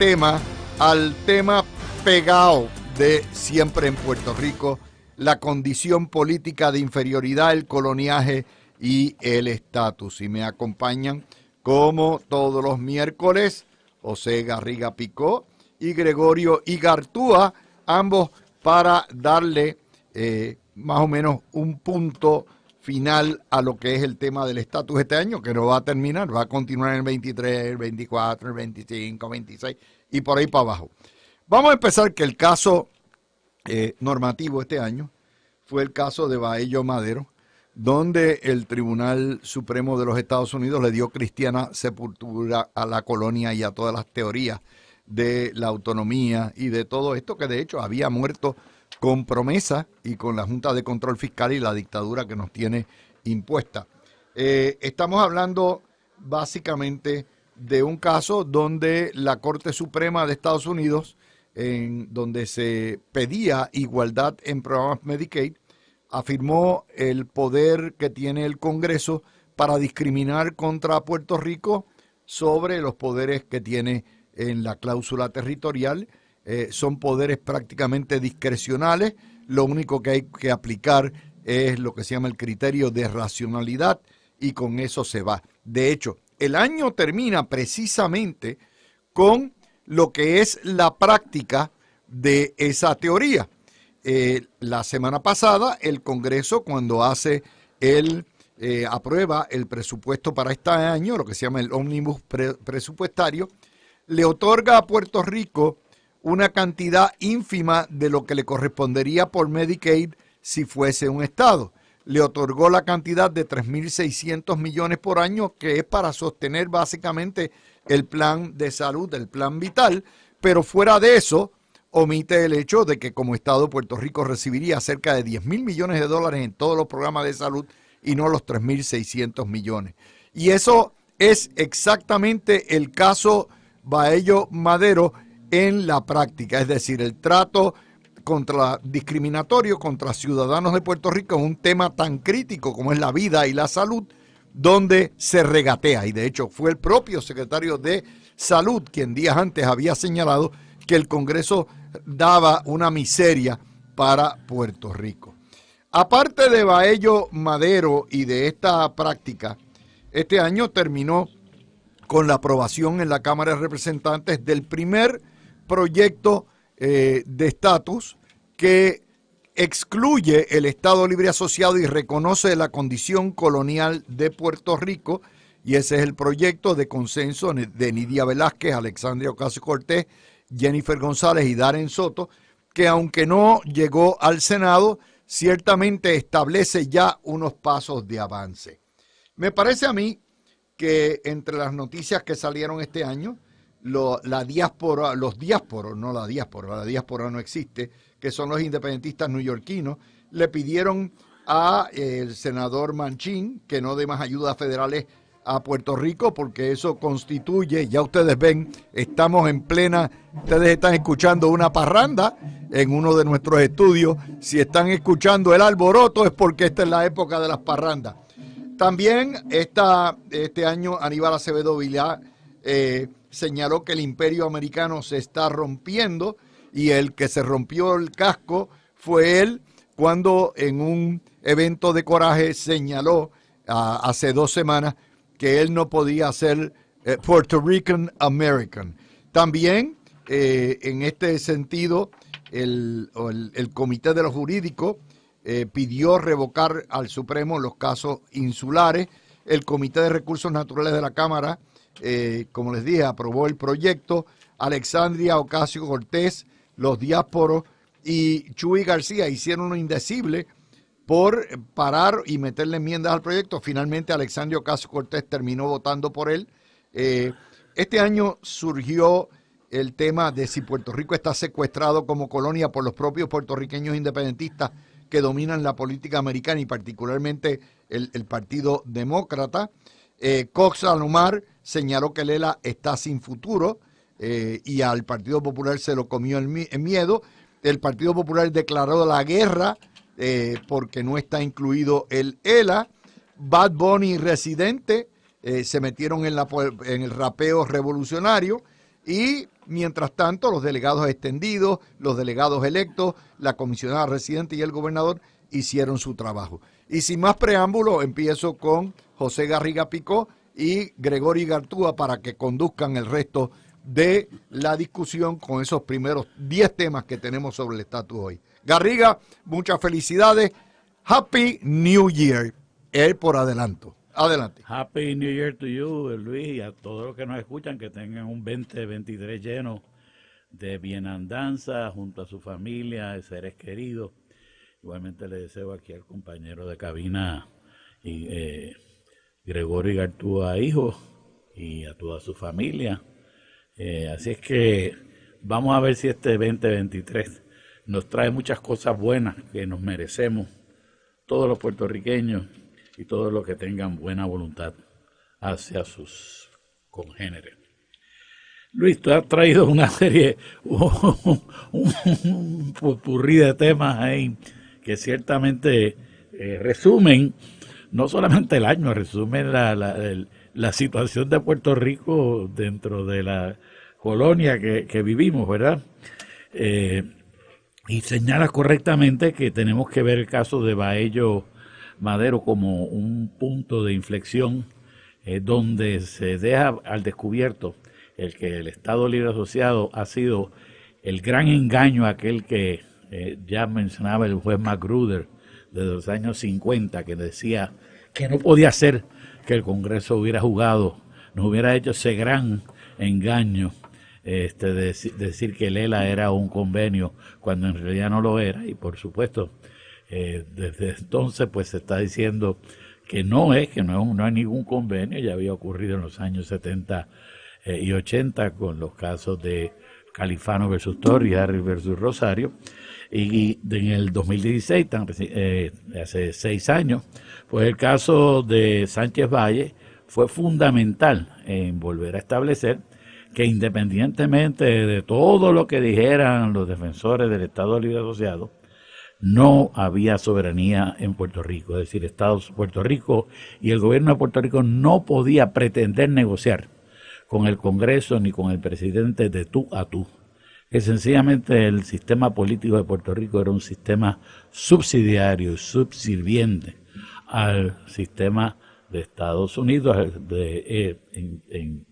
tema, al tema pegado de siempre en Puerto Rico, la condición política de inferioridad, el coloniaje y el estatus. Y me acompañan, como todos los miércoles, José Garriga Picó y Gregorio Igartúa, ambos para darle más o menos un punto final a lo que es el tema del estatus este año, que no va a terminar, va a continuar en el 23, el 24, el 25, 26 y por ahí para abajo. Vamos a empezar que el caso normativo este año fue el caso de Baello Madero, donde el Tribunal Supremo de los Estados Unidos le dio cristiana sepultura a la colonia y a todas las teorías de la autonomía y de todo esto, que de hecho había muerto con promesa y con la Junta de Control Fiscal y la dictadura que nos tiene impuesta. Estamos hablando básicamente de un caso donde la Corte Suprema de Estados Unidos, donde se pedía igualdad en programas Medicaid, afirmó el poder que tiene el Congreso para discriminar contra Puerto Rico sobre los poderes que tiene en la cláusula territorial. Son poderes prácticamente discrecionales, lo único que hay que aplicar es lo que se llama el criterio de racionalidad y con eso se va. De hecho, el año termina precisamente con lo que es la práctica de esa teoría. La semana pasada el Congreso, cuando aprueba el presupuesto para este año, lo que se llama el ómnibus presupuestario, le otorga a Puerto Rico una cantidad ínfima de lo que le correspondería por Medicaid si fuese un estado. Le otorgó la cantidad de 3.600 millones por año, que es para sostener básicamente el plan de salud, el plan vital, pero fuera de eso, omite el hecho de que como estado Puerto Rico recibiría cerca de 10.000 millones de dólares en todos los programas de salud y no los 3.600 millones. Y eso es exactamente el caso Baello Madero en la práctica, es decir, el trato discriminatorio contra ciudadanos de Puerto Rico es un tema tan crítico como es la vida y la salud, donde se regatea. Y de hecho fue el propio secretario de Salud quien días antes había señalado que el Congreso daba una miseria para Puerto Rico. Aparte de Baello Madero y de esta práctica, este año terminó con la aprobación en la Cámara de Representantes del primer proyecto de estatus que excluye el Estado Libre Asociado y reconoce la condición colonial de Puerto Rico, y ese es el proyecto de consenso de Nidia Velázquez, Alexandria Ocasio-Cortez, Jennifer González y Darren Soto, que aunque no llegó al Senado, ciertamente establece ya unos pasos de avance. Me parece a mí que entre las noticias que salieron este año, la diáspora no existe, que son los independentistas neoyorquinos, le pidieron al senador Manchin que no dé más ayudas federales a Puerto Rico, porque eso constituye, ya ustedes ven, estamos en plena, ustedes están escuchando una parranda en uno de nuestros estudios. Si están escuchando el alboroto es porque esta es la época de las parrandas. También este año Aníbal Acevedo Vilá señaló que el imperio americano se está rompiendo, y el que se rompió el casco fue él cuando en un evento de coraje señaló hace 2 semanas que él no podía ser Puerto Rican American. También en este sentido el Comité de los Jurídicos pidió revocar al Supremo los casos insulares. El Comité de Recursos Naturales de la Cámara, como les dije, aprobó el proyecto. Alexandria Ocasio-Cortez, los diásporos y Chuy García hicieron lo indecible por parar y meterle enmiendas al proyecto. Finalmente Alexandria Ocasio-Cortez terminó votando por él. Este año surgió el tema de si Puerto Rico está secuestrado como colonia por los propios puertorriqueños independentistas que dominan la política americana y particularmente el Partido Demócrata. Cox Alomar señaló que Lela está sin futuro y al Partido Popular se lo comió el miedo. El Partido Popular declaró la guerra porque no está incluido el ELA. Bad Bunny y Residente se metieron en el rapeo revolucionario. y mientras tanto los delegados extendidos, los delegados electos, la comisionada residente y el gobernador hicieron su trabajo. Y sin más preámbulo, empiezo con José Garriga Picó y Gregorio Igartúa para que conduzcan el resto de la discusión con esos primeros 10 temas que tenemos sobre el estatus hoy. Garriga, muchas felicidades. Happy New Year. Él por adelanto. Adelante. Happy New Year to you, Luis, y a todos los que nos escuchan, que tengan un 2023 lleno de bienandanza junto a su familia, de seres queridos. Igualmente le deseo aquí al compañero de cabina, Gregorio Igartúa, hijo, y a toda su familia. Así es que vamos a ver si este 2023 nos trae muchas cosas buenas que nos merecemos, todos los puertorriqueños y todos los que tengan buena voluntad hacia sus congéneres. Luis, tú has traído una serie, un popurrí de temas ahí que ciertamente resumen no solamente el año, resumen la situación de Puerto Rico dentro de la colonia que vivimos, ¿verdad? Y señala correctamente que tenemos que ver el caso de Baello Madero como un punto de inflexión donde se deja al descubierto el que el Estado Libre Asociado ha sido el gran engaño, aquel que ya mencionaba el juez Magruder de los años 50, que decía que no podía ser que el Congreso hubiera jugado, nos hubiera hecho ese gran engaño de decir que el ELA era un convenio cuando en realidad no lo era. Y por supuesto desde entonces pues se está diciendo que no hay ningún convenio. Ya había ocurrido en los años 70 y 80 con los casos de Califano versus Torres y Harris versus Rosario, y en el 2016, hace 6 años, pues el caso de Sánchez Valle fue fundamental en volver a establecer que independientemente de todo lo que dijeran los defensores del Estado Libre Asociado, no había soberanía en Puerto Rico. Es decir, Puerto Rico y el gobierno de Puerto Rico no podía pretender negociar con el Congreso ni con el presidente de tú a tú. Que sencillamente el sistema político de Puerto Rico era un sistema subsidiario, subserviente al sistema de Estados Unidos, en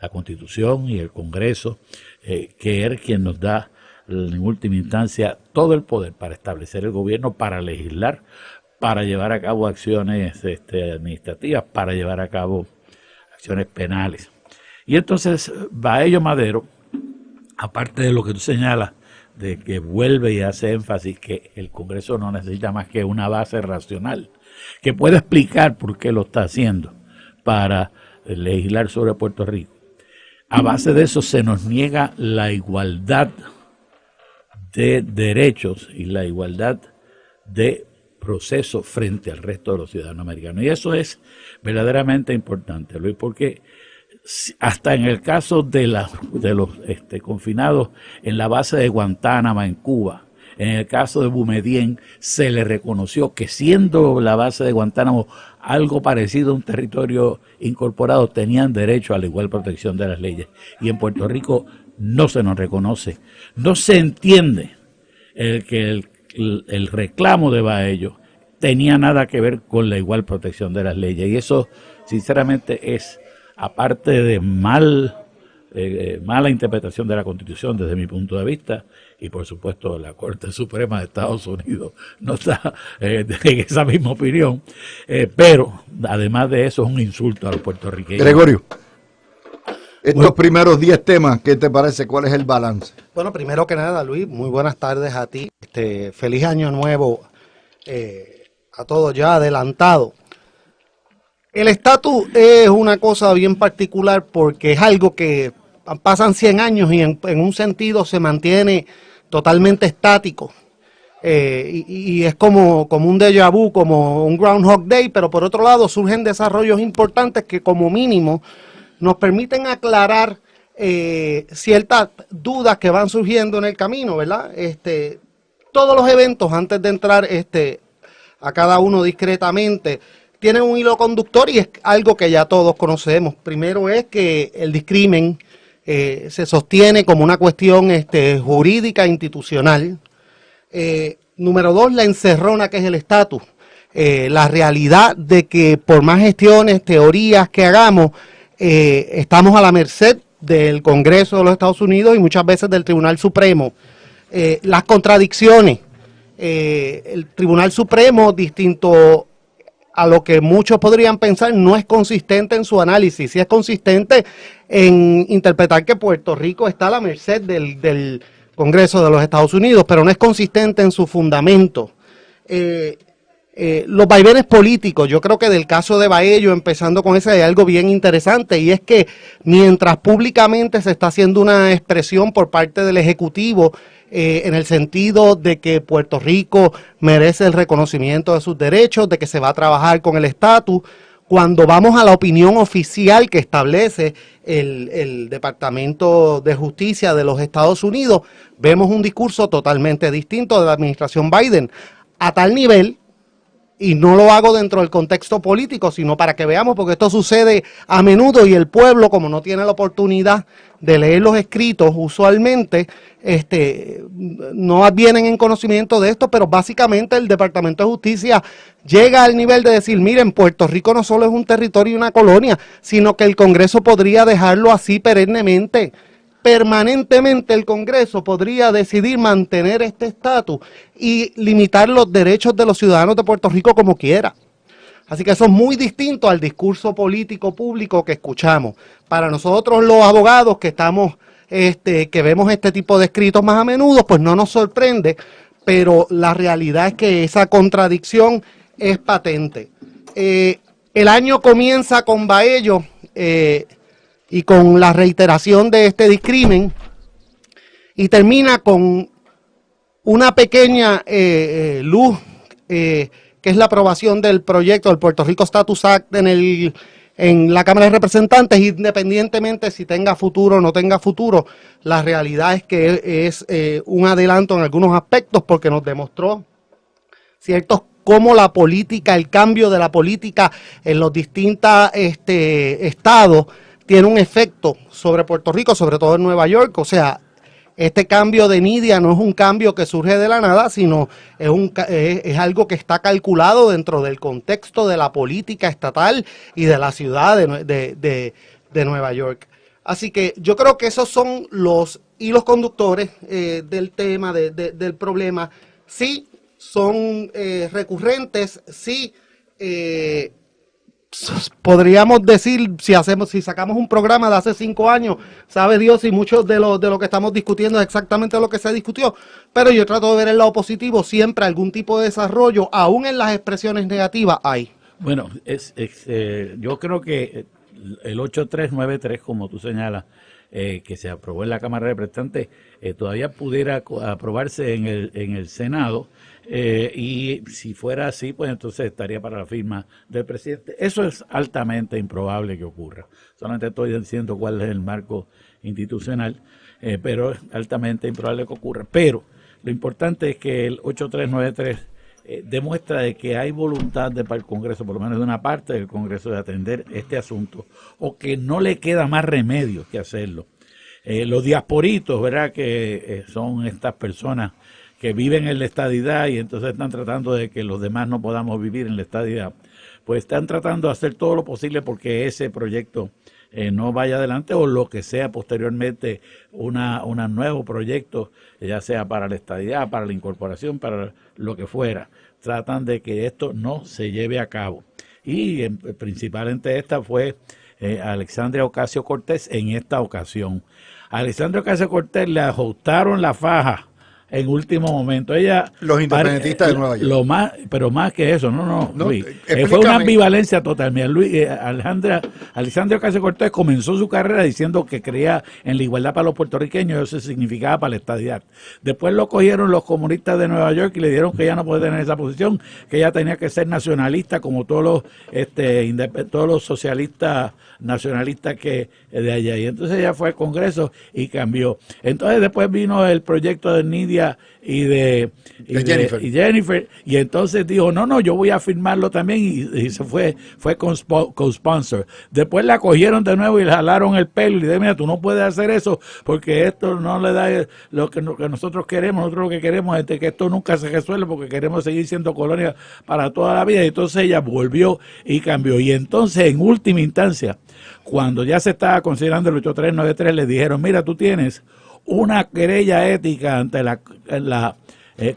la Constitución y el Congreso, que es quien nos da en última instancia todo el poder para establecer el gobierno, para legislar, para llevar a cabo acciones administrativas, para llevar a cabo acciones penales. Y entonces Baello Madero, aparte de lo que tú señalas, de que vuelve y hace énfasis que el Congreso no necesita más que una base racional, que puede explicar por qué lo está haciendo para legislar sobre Puerto Rico. A base de eso se nos niega la igualdad de derechos y la igualdad de proceso frente al resto de los ciudadanos americanos. Y eso es verdaderamente importante, Luis, porque hasta en el caso de los confinados en la base de Guantánamo en Cuba, en el caso de Boumediene, se le reconoció que siendo la base de Guantánamo algo parecido a un territorio incorporado, tenían derecho a la igual protección de las leyes. Y en Puerto Rico no se nos reconoce. No se entiende que el reclamo de Baello tenía nada que ver con la igual protección de las leyes. Y eso, sinceramente, es, aparte de mala interpretación de la Constitución desde mi punto de vista, y por supuesto la Corte Suprema de Estados Unidos no está en esa misma opinión, pero además de eso es un insulto a los puertorriqueños. Gregorio, estos primeros 10 temas, ¿qué te parece? ¿Cuál es el balance? Bueno, primero que nada, Luis, muy buenas tardes a ti. Feliz año nuevo a todos ya adelantado. El estatus es una cosa bien particular porque es algo que pasan 100 años y en un sentido se mantiene totalmente estático. Y es como un déjà vu, como un Groundhog Day, pero por otro lado surgen desarrollos importantes que como mínimo nos permiten aclarar ciertas dudas que van surgiendo en el camino, ¿verdad? Todos los eventos, antes de entrar a cada uno discretamente, tienen un hilo conductor y es algo que ya todos conocemos. Primero es que el discrimen se sostiene como una cuestión jurídica institucional. Número 2, la encerrona que es el estatus. La realidad de que por más gestiones, teorías que hagamos, estamos a la merced del Congreso de los Estados Unidos y muchas veces del Tribunal Supremo. Las contradicciones. El Tribunal Supremo, distinto a lo que muchos podrían pensar, no es consistente en su análisis. Sí es consistente en interpretar que Puerto Rico está a la merced del Congreso de los Estados Unidos, pero no es consistente en su fundamento. Los vaivenes políticos, yo creo que del caso de Baello, empezando con ese, hay algo bien interesante, y es que mientras públicamente se está haciendo una expresión por parte del Ejecutivo en el sentido de que Puerto Rico merece el reconocimiento de sus derechos, de que se va a trabajar con el estatus, cuando vamos a la opinión oficial que establece el Departamento de Justicia de los Estados Unidos, vemos un discurso totalmente distinto de la administración Biden, a tal nivel, y no lo hago dentro del contexto político, sino para que veamos, porque esto sucede a menudo y el pueblo, como no tiene la oportunidad de leer los escritos usualmente, no vienen en conocimiento de esto, pero básicamente el Departamento de Justicia llega al nivel de decir, miren, Puerto Rico no solo es un territorio y una colonia, sino que el Congreso podría dejarlo así perennemente. Permanentemente el Congreso podría decidir mantener este estatus y limitar los derechos de los ciudadanos de Puerto Rico como quiera. Así que eso es muy distinto al discurso político público que escuchamos. Para nosotros los abogados que estamos, que vemos este tipo de escritos más a menudo, pues no nos sorprende, pero la realidad es que esa contradicción es patente. El año comienza con Baello, y con la reiteración de este discrimen, y termina con una pequeña luz, que es la aprobación del proyecto del Puerto Rico Status Act en la Cámara de Representantes, independientemente si tenga futuro o no tenga futuro. La realidad es que es un adelanto en algunos aspectos, porque nos demostró cómo la política, el cambio de la política en los distintos estados, tiene un efecto sobre Puerto Rico, sobre todo en Nueva York. O sea, este cambio de Nidia no es un cambio que surge de la nada, sino es algo que está calculado dentro del contexto de la política estatal y de la ciudad de Nueva York. Así que yo creo que esos son los hilos conductores del tema, del problema. Sí, son recurrentes, sí. Podríamos decir, si sacamos un programa de hace 5 años, sabe Dios si muchos de lo que estamos discutiendo es exactamente lo que se discutió, pero yo trato de ver el lado positivo, siempre algún tipo de desarrollo, aún en las expresiones negativas hay. Bueno, yo creo que el 8393, como tú señalas, que se aprobó en la Cámara de Representantes, todavía pudiera aprobarse en el Senado, y si fuera así, pues entonces estaría para la firma del presidente. Eso es altamente improbable que ocurra. Solamente estoy diciendo cuál es el marco institucional, pero es altamente improbable que ocurra. Pero lo importante es que el 8393 demuestra de que hay voluntad para el Congreso, por lo menos de una parte del Congreso, de atender este asunto, o que no le queda más remedio que hacerlo. Los diasporitos, ¿verdad?, que son estas personas que viven en la estadidad y entonces están tratando de que los demás no podamos vivir en la estadidad, pues están tratando de hacer todo lo posible porque ese proyecto no vaya adelante, o lo que sea posteriormente un nuevo proyecto, ya sea para la estadidad, para la incorporación, para lo que fuera. Tratan de que esto no se lleve a cabo. Y principalmente esta fue Alexandria Ocasio-Cortez en esta ocasión. A Alexandria Ocasio-Cortez le ajustaron la faja en último momento. Ella, los independentistas de Nueva York. Pero más que eso, no, Luis. Fue una ambivalencia total. Mira, Luis, Alexandria Ocasio-Cortez comenzó su carrera diciendo que creía en la igualdad para los puertorriqueños, eso significaba para la estadidad. Después lo cogieron los comunistas de Nueva York y le dijeron que ella no puede tener esa posición, que ella tenía que ser nacionalista como todos los socialistas nacionalistas que de allá. Y entonces ella fue al Congreso y cambió. Entonces después vino el proyecto de Nidia Claudia y Jennifer, y entonces dijo, no, yo voy a firmarlo también, y se fue co-sponsor. Después la cogieron de nuevo y le jalaron el pelo y le dijeron, mira, tú no puedes hacer eso porque esto no le da lo que nosotros queremos. Nosotros lo que queremos es que esto nunca se resuelva porque queremos seguir siendo colonia para toda la vida. Y entonces ella volvió y cambió. Y entonces, en última instancia, cuando ya se estaba considerando el 8393, le dijeron, mira, tú tienes una querella ética ante la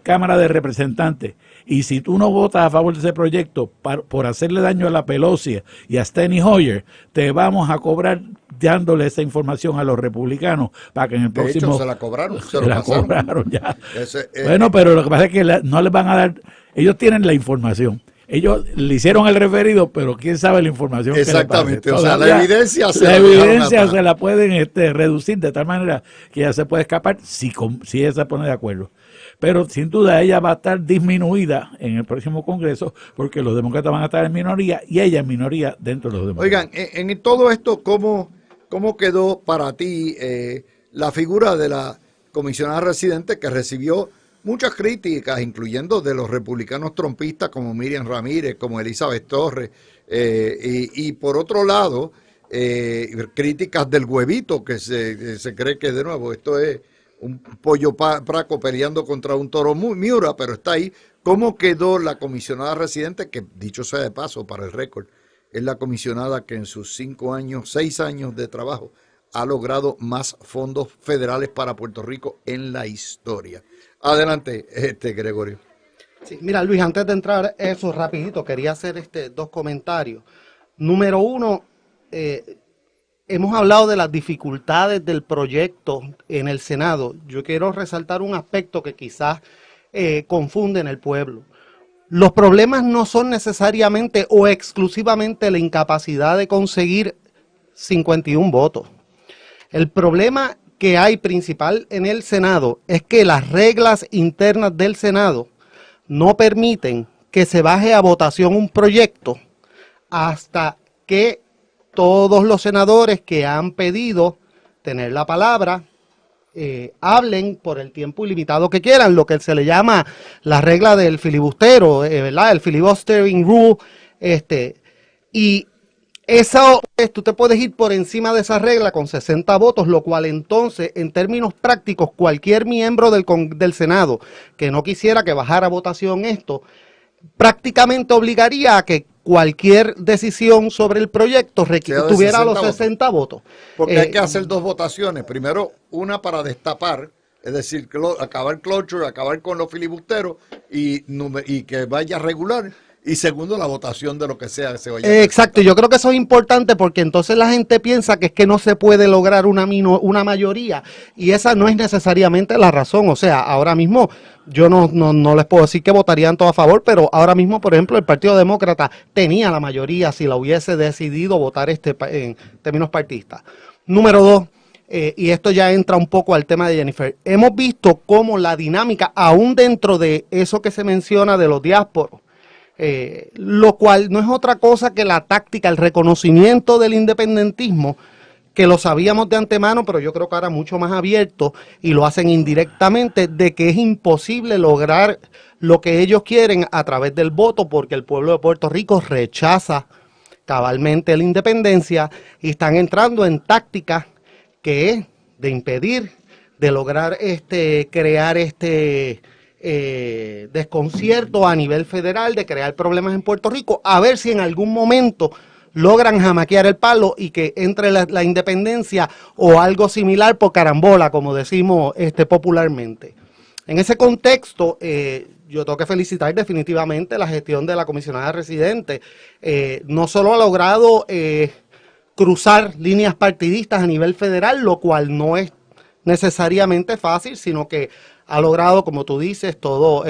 Cámara de Representantes, y si tú no votas a favor de ese proyecto por hacerle daño a la Pelosi y a Steny Hoyer, te vamos a cobrar dándole esa información a los republicanos para que en el próximo... hecho, se la cobraron, se la cobraron ya. Ese, bueno, pero lo que pasa es que no les van a dar... Ellos tienen la información. Ellos le hicieron el referido, pero quién sabe la información. Exactamente, que le o sea, todavía, la evidencia se la pueden reducir de tal manera que ella se puede escapar si ella se pone de acuerdo. Pero sin duda ella va a estar disminuida en el próximo Congreso porque los demócratas van a estar en minoría y ella en minoría dentro de los demócratas. Oigan, en todo esto, ¿cómo quedó para ti la figura de la comisionada residente que recibió muchas críticas, incluyendo de los republicanos trompistas como Miriam Ramírez, como Elizabeth Torres, y por otro lado, críticas del huevito, que se cree que de nuevo esto es un pollo praco peleando contra un toro Miura, pero está ahí. ¿Cómo quedó la comisionada residente, que dicho sea de paso para el récord, es la comisionada que en sus 6 años de trabajo ha logrado más fondos federales para Puerto Rico en la historia? Adelante, Gregorio. Sí, mira, Luis, antes de entrar eso rapidito, quería hacer 2 comentarios. Número 1, hemos hablado de las dificultades del proyecto en el Senado. Yo quiero resaltar un aspecto que quizás confunde en el pueblo. Los problemas no son necesariamente o exclusivamente la incapacidad de conseguir 51 votos. El problema que hay principal en el Senado es que las reglas internas del Senado no permiten que se baje a votación un proyecto hasta que todos los senadores que han pedido tener la palabra hablen por el tiempo ilimitado que quieran, lo que se le llama la regla del filibustero, ¿verdad? El filibustering rule, y eso, tú te puedes ir por encima de esa regla con 60 votos, lo cual entonces, en términos prácticos, cualquier miembro del Senado que no quisiera que bajara a votación esto, prácticamente obligaría a que cualquier decisión sobre el proyecto tuviera los 60 votos. Porque hay que hacer 2 votaciones. Primero, una para destapar, es decir, acabar cloture, acabar con los filibusteros y que vaya regular. Y segundo, la votación de lo que sea que se vaya. Exacto, yo creo que eso es importante porque entonces la gente piensa que es que no se puede lograr una mayoría y esa no es necesariamente la razón. O sea, ahora mismo yo no les puedo decir que votarían todos a favor, pero ahora mismo, por ejemplo, el Partido Demócrata tenía la mayoría si la hubiese decidido votar en términos partidistas. Número 2. Y esto ya entra un poco al tema de Jennifer. Hemos visto cómo la dinámica, aún dentro de eso que se menciona de los diásporos, lo cual no es otra cosa que la táctica, el reconocimiento del independentismo, que lo sabíamos de antemano, pero yo creo que ahora mucho más abierto y lo hacen indirectamente, de que es imposible lograr lo que ellos quieren a través del voto porque el pueblo de Puerto Rico rechaza cabalmente la independencia y están entrando en tácticas que es de impedir, de lograr crear desconcierto a nivel federal, de crear problemas en Puerto Rico, a ver si en algún momento logran jamaquear el palo y que entre la independencia o algo similar por carambola, como decimos popularmente. En ese contexto, yo tengo que felicitar definitivamente la gestión de la comisionada residente. No solo ha logrado cruzar líneas partidistas a nivel federal, lo cual no es necesariamente fácil, sino que ha logrado, como tú dices, todo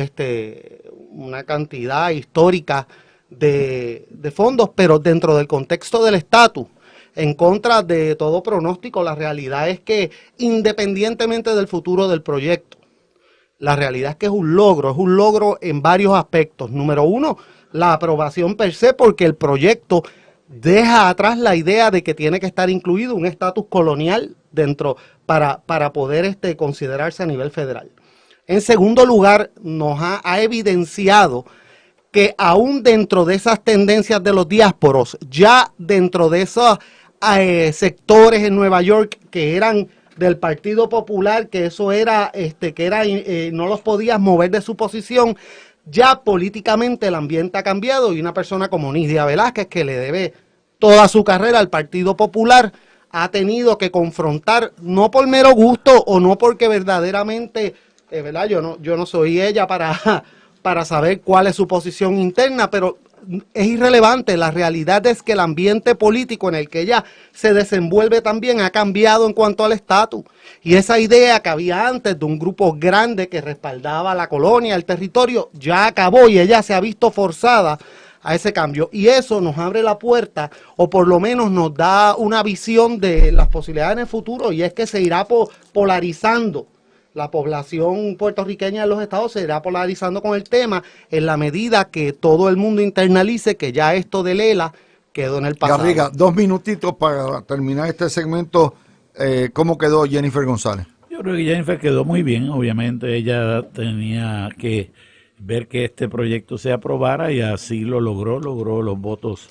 una cantidad histórica de fondos, pero dentro del contexto del estatus, en contra de todo pronóstico, la realidad es que independientemente del futuro del proyecto, la realidad es que es un logro en varios aspectos. Número 1, la aprobación per se, porque el proyecto deja atrás la idea de que tiene que estar incluido un estatus colonial dentro para poder considerarse a nivel federal. En segundo lugar, nos ha evidenciado que aún dentro de esas tendencias de los diásporos, ya dentro de esos sectores en Nueva York que eran del Partido Popular, que eso era, no los podías mover de su posición, ya políticamente el ambiente ha cambiado y una persona como Nidia Velázquez, que le debe toda su carrera al Partido Popular, ha tenido que confrontar, no por mero gusto o no porque verdaderamente, ¿verdad? Yo no soy ella para saber cuál es su posición interna, pero es irrelevante. La realidad es que el ambiente político en el que ella se desenvuelve también ha cambiado en cuanto al estatus. Y esa idea que había antes de un grupo grande que respaldaba la colonia, el territorio, ya acabó y ella se ha visto forzada a ese cambio. Y eso nos abre la puerta, o por lo menos nos da una visión de las posibilidades en el futuro, y es que se irá polarizando. La población puertorriqueña de los estados se irá polarizando con el tema en la medida que todo el mundo internalice que ya esto de Lela quedó en el pasado. Garriga, 2 minutitos para terminar este segmento. ¿Cómo quedó Jennifer González? Yo creo que Jennifer quedó muy bien. Obviamente ella tenía que ver que este proyecto se aprobara y así lo logró los votos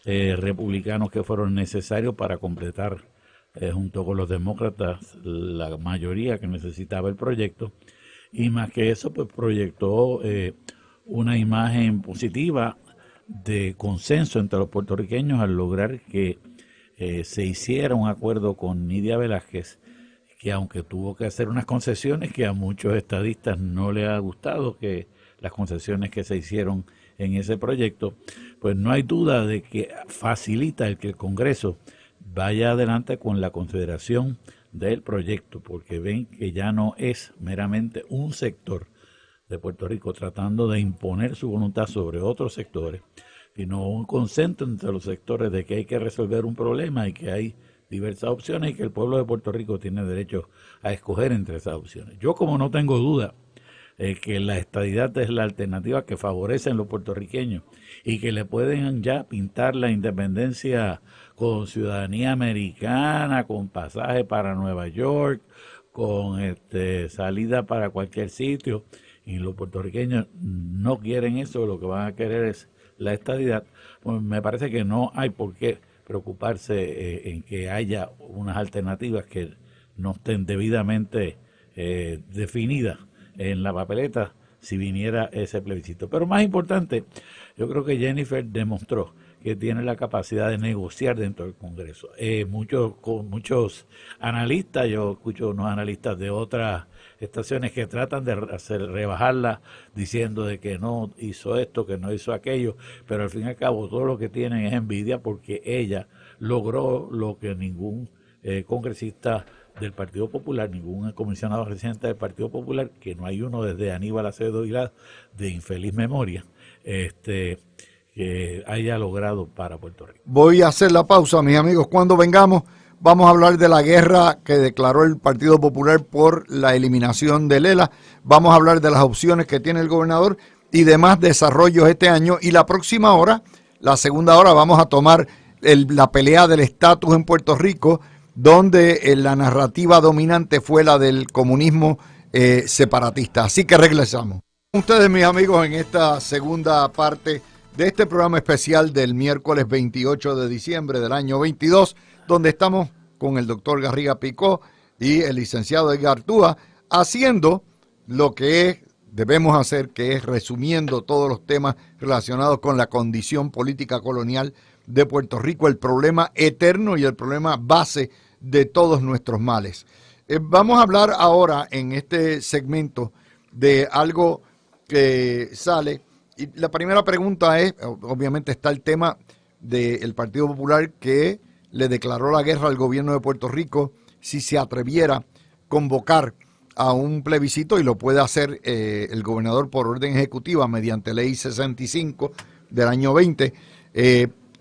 republicanos que fueron necesarios para completar junto con los demócratas la mayoría que necesitaba el proyecto, y más que eso pues proyectó una imagen positiva de consenso entre los puertorriqueños al lograr que se hiciera un acuerdo con Nidia Velázquez, que aunque tuvo que hacer unas concesiones que a muchos estadistas no les ha gustado, que las concesiones que se hicieron en ese proyecto, pues no hay duda de que facilita el que el Congreso vaya adelante con la consideración del proyecto, porque ven que ya no es meramente un sector de Puerto Rico tratando de imponer su voluntad sobre otros sectores, sino un consenso entre los sectores de que hay que resolver un problema y que hay diversas opciones y que el pueblo de Puerto Rico tiene derecho a escoger entre esas opciones. Yo, como no tengo duda que la estadidad es la alternativa que favorecen los puertorriqueños y que le pueden ya pintar la independencia con ciudadanía americana, con pasaje para Nueva York, con salida para cualquier sitio, y los puertorriqueños no quieren eso, lo que van a querer es la estadidad, pues me parece que no hay por qué preocuparse en que haya unas alternativas que no estén debidamente definidas en la papeleta si viniera ese plebiscito. Pero más importante, yo creo que Jennifer demostró que tiene la capacidad de negociar dentro del Congreso. Muchos analistas, yo escucho unos analistas de otras estaciones que tratan de rebajarla diciendo de que no hizo esto, que no hizo aquello, pero al fin y al cabo todo lo que tienen es envidia porque ella logró lo que ningún congresista del Partido Popular, ningún comisionado residente del Partido Popular, que no hay uno desde Aníbal Acevedo Vilá de infeliz memoria, que haya logrado para Puerto Rico. Voy a hacer la pausa, mis amigos. Cuando vengamos, vamos a hablar de la guerra que declaró el Partido Popular por la eliminación de Lela. Vamos a hablar de las opciones que tiene el gobernador y demás desarrollos este año. Y la próxima hora, la segunda hora, vamos a tomar la pelea del estatus en Puerto Rico, donde la narrativa dominante fue la del comunismo separatista. Así que regresamos. Ustedes, mis amigos, en esta segunda parte de este programa especial del miércoles 28 de diciembre del año 22, donde estamos con el doctor Garriga Picó y el licenciado Edgar Túa, haciendo lo que debemos hacer, que es resumiendo todos los temas relacionados con la condición política colonial de Puerto Rico, el problema eterno y el problema base de todos nuestros males. Vamos a hablar ahora en este segmento de algo que sale. Y la primera pregunta es, obviamente está el tema del Partido Popular que le declaró la guerra al gobierno de Puerto Rico si se atreviera a convocar a un plebiscito, y lo puede hacer el gobernador por orden ejecutiva mediante ley 65 del año 20,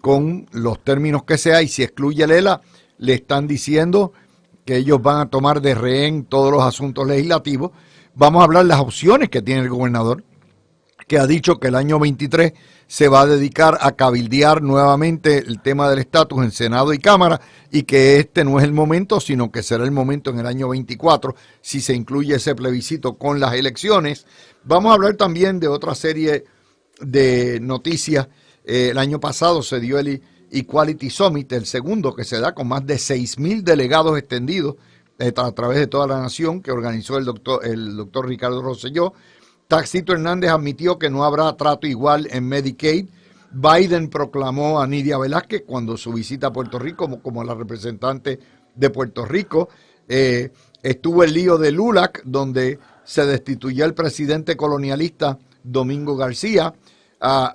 con los términos que sea, y si excluye Lela, le están diciendo que ellos van a tomar de rehén todos los asuntos legislativos. Vamos a hablar de las opciones que tiene el gobernador, que ha dicho que el año 23 se va a dedicar a cabildear nuevamente el tema del estatus en Senado y Cámara, y que este no es el momento, sino que será el momento en el año 24, si se incluye ese plebiscito con las elecciones. Vamos a hablar también de otra serie de noticias. El año pasado se dio el Equality Summit, el segundo que se da con más de 6,000 delegados extendidos a través de toda la nación, que organizó el doctor Ricardo Rosselló. Taxito Hernández admitió que no habrá trato igual en Medicaid. Biden proclamó a Nidia Velázquez cuando su visita a Puerto Rico como la representante de Puerto Rico. Estuvo el lío de LULAC, donde se destituyó el presidente colonialista Domingo García.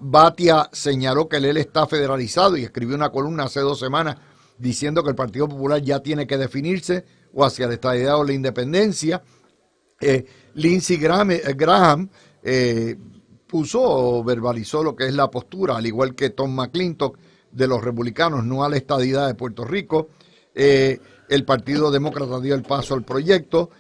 Batia señaló que él está federalizado y escribió una columna hace 2 semanas diciendo que el Partido Popular ya tiene que definirse o hacia la estadidad o la independencia. Lindsey Graham puso o verbalizó lo que es la postura, al igual que Tom McClintock, de los republicanos, no a la estadidad de Puerto Rico. El Partido Demócrata dio el paso al proyecto.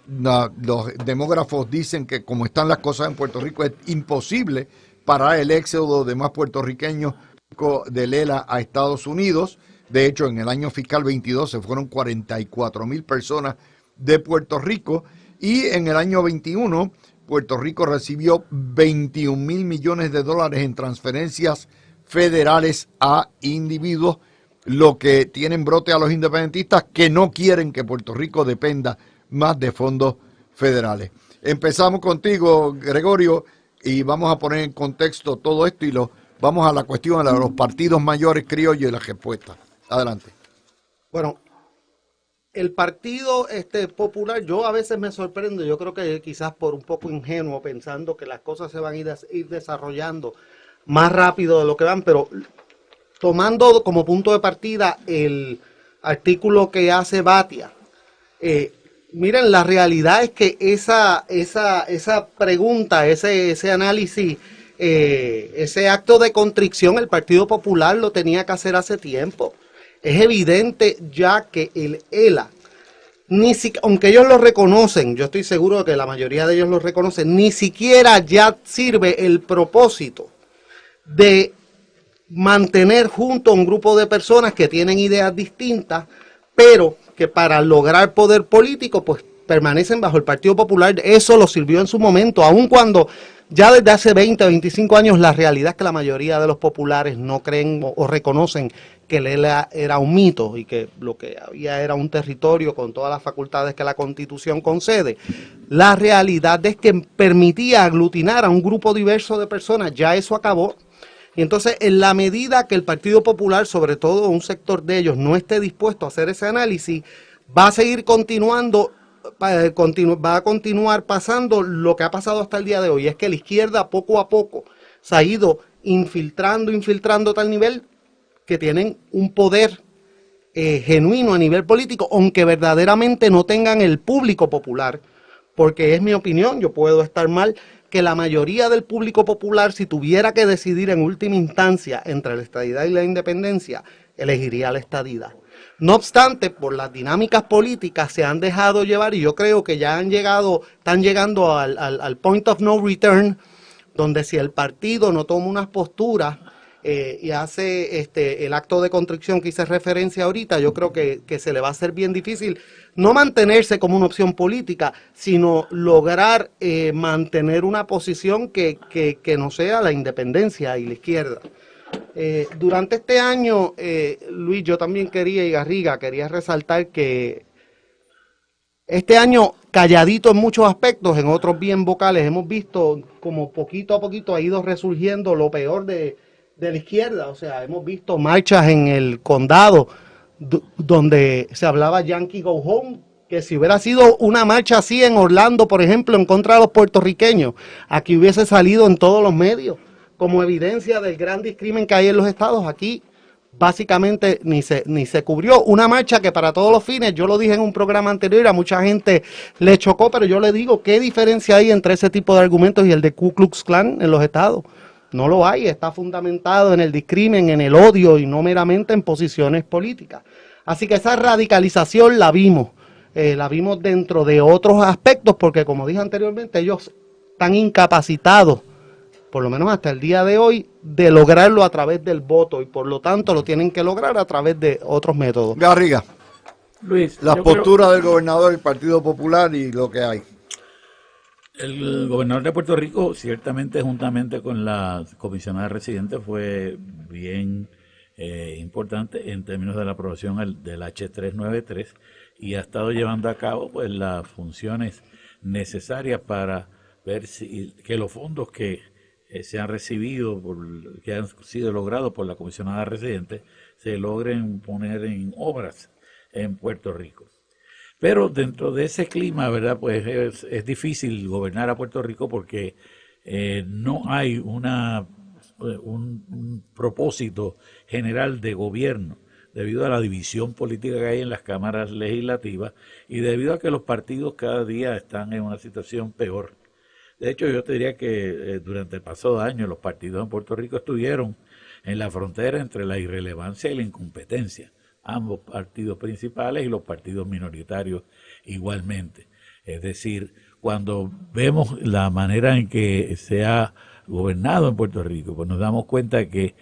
Los demógrafos dicen que como están las cosas en Puerto Rico es imposible parar el éxodo de más puertorriqueños de Lela a Estados Unidos. De hecho, en el año fiscal 22 se fueron 44,000 personas de Puerto Rico, y en el año 21 Puerto Rico recibió 21,000 millones de dólares en transferencias federales a individuos, lo que tiene en brote a los independentistas que no quieren que Puerto Rico dependa más de fondos federales. Empezamos contigo, Gregorio, y vamos a poner en contexto todo esto y vamos a la cuestión de los partidos mayores criollos y las respuestas. Adelante. Bueno, el Partido Popular, yo a veces me sorprendo, yo creo que quizás por un poco ingenuo, pensando que las cosas se van a ir desarrollando más rápido de lo que van, pero tomando como punto de partida el artículo que hace Batia, miren, la realidad es que esa pregunta, ese análisis, ese acto de contrición, el Partido Popular lo tenía que hacer hace tiempo. Es evidente ya que el ELA, aunque ellos lo reconocen, yo estoy seguro de que la mayoría de ellos lo reconocen, ni siquiera ya sirve el propósito de mantener junto a un grupo de personas que tienen ideas distintas, pero que para lograr poder político, pues permanecen bajo el Partido Popular. Eso lo sirvió en su momento, aun cuando ya desde hace 20, 25 años la realidad es que la mayoría de los populares no creen o reconocen que el ELA era un mito y que lo que había era un territorio con todas las facultades que la Constitución concede. La realidad es que permitía aglutinar a un grupo diverso de personas, ya eso acabó. Y entonces, en la medida que el Partido Popular, sobre todo un sector de ellos, no esté dispuesto a hacer ese análisis, va a seguir continuando, va a continuar pasando lo que ha pasado hasta el día de hoy. Es que la izquierda poco a poco se ha ido infiltrando a tal nivel que tienen un poder genuino a nivel político, aunque verdaderamente no tengan el público popular, porque es mi opinión, yo puedo estar mal, que la mayoría del público popular, si tuviera que decidir en última instancia entre la estadidad y la independencia, elegiría la estadidad. No obstante, por las dinámicas políticas se han dejado llevar, y yo creo que ya están llegando al point of no return, donde si el partido no toma unas posturas y hace el acto de contrición que hice referencia ahorita, yo creo que se le va a hacer bien difícil no mantenerse como una opción política, sino lograr mantener una posición que no sea la independencia y la izquierda. Durante este año, Luis, yo también y Garriga, quería resaltar que este año, calladito en muchos aspectos, en otros bien vocales, hemos visto como poquito a poquito ha ido resurgiendo lo peor de la izquierda. O sea, hemos visto marchas en el condado donde se hablaba Yankee Go Home, que si hubiera sido una marcha así en Orlando, por ejemplo, en contra de los puertorriqueños, aquí hubiese salido en todos los medios como evidencia del gran discrimen que hay en los estados. Aquí básicamente ni se cubrió. Una marcha que para todos los fines, yo lo dije en un programa anterior, a mucha gente le chocó, pero yo le digo, ¿qué diferencia hay entre ese tipo de argumentos y el de Ku Klux Klan en los estados? No lo hay, está fundamentado en el discrimen, en el odio y no meramente en posiciones políticas. Así que esa radicalización la vimos dentro de otros aspectos, porque como dije anteriormente, ellos están incapacitados por lo menos hasta el día de hoy, de lograrlo a través del voto y por lo tanto lo tienen que lograr a través de otros métodos. Garriga, Luis, la postura del gobernador del Partido Popular y lo que hay. El gobernador de Puerto Rico, ciertamente, juntamente con la comisionada residente, fue bien importante en términos de la aprobación del H393 y ha estado llevando a cabo pues las funciones necesarias para ver que los fondos que se han recibido, que han sido logrados por la comisionada residente, se logren poner en obras en Puerto Rico. Pero dentro de ese clima, ¿verdad? Pues es difícil gobernar a Puerto Rico porque no hay un propósito general de gobierno debido a la división política que hay en las cámaras legislativas y debido a que los partidos cada día están en una situación peor. De hecho, yo te diría que durante el pasado año los partidos en Puerto Rico estuvieron en la frontera entre la irrelevancia y la incompetencia. Ambos partidos principales y los partidos minoritarios igualmente. Es decir, cuando vemos la manera en que se ha gobernado en Puerto Rico, pues nos damos cuenta que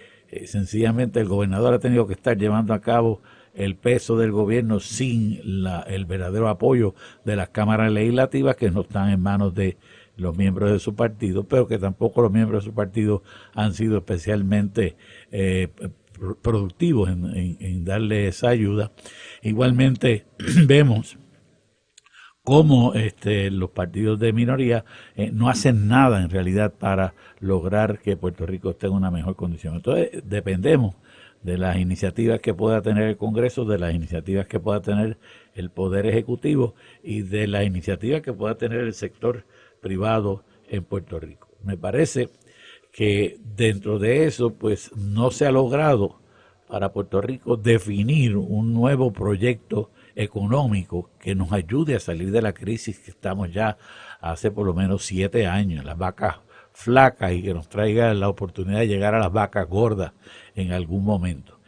sencillamente el gobernador ha tenido que estar llevando a cabo el peso del gobierno sin el verdadero apoyo de las cámaras legislativas, que no están en manos de los miembros de su partido, pero que tampoco los miembros de su partido han sido especialmente productivos en darle esa ayuda. Igualmente vemos cómo los partidos de minoría no hacen nada en realidad para lograr que Puerto Rico esté en una mejor condición. Entonces dependemos de las iniciativas que pueda tener el Congreso, de las iniciativas que pueda tener el Poder Ejecutivo y de las iniciativas que pueda tener el sector privado en Puerto Rico. Me parece que dentro de eso pues no se ha logrado para Puerto Rico definir un nuevo proyecto económico que nos ayude a salir de la crisis que estamos ya hace por lo menos 7 años, las vacas flacas, y que nos traiga la oportunidad de llegar a las vacas gordas en algún momento.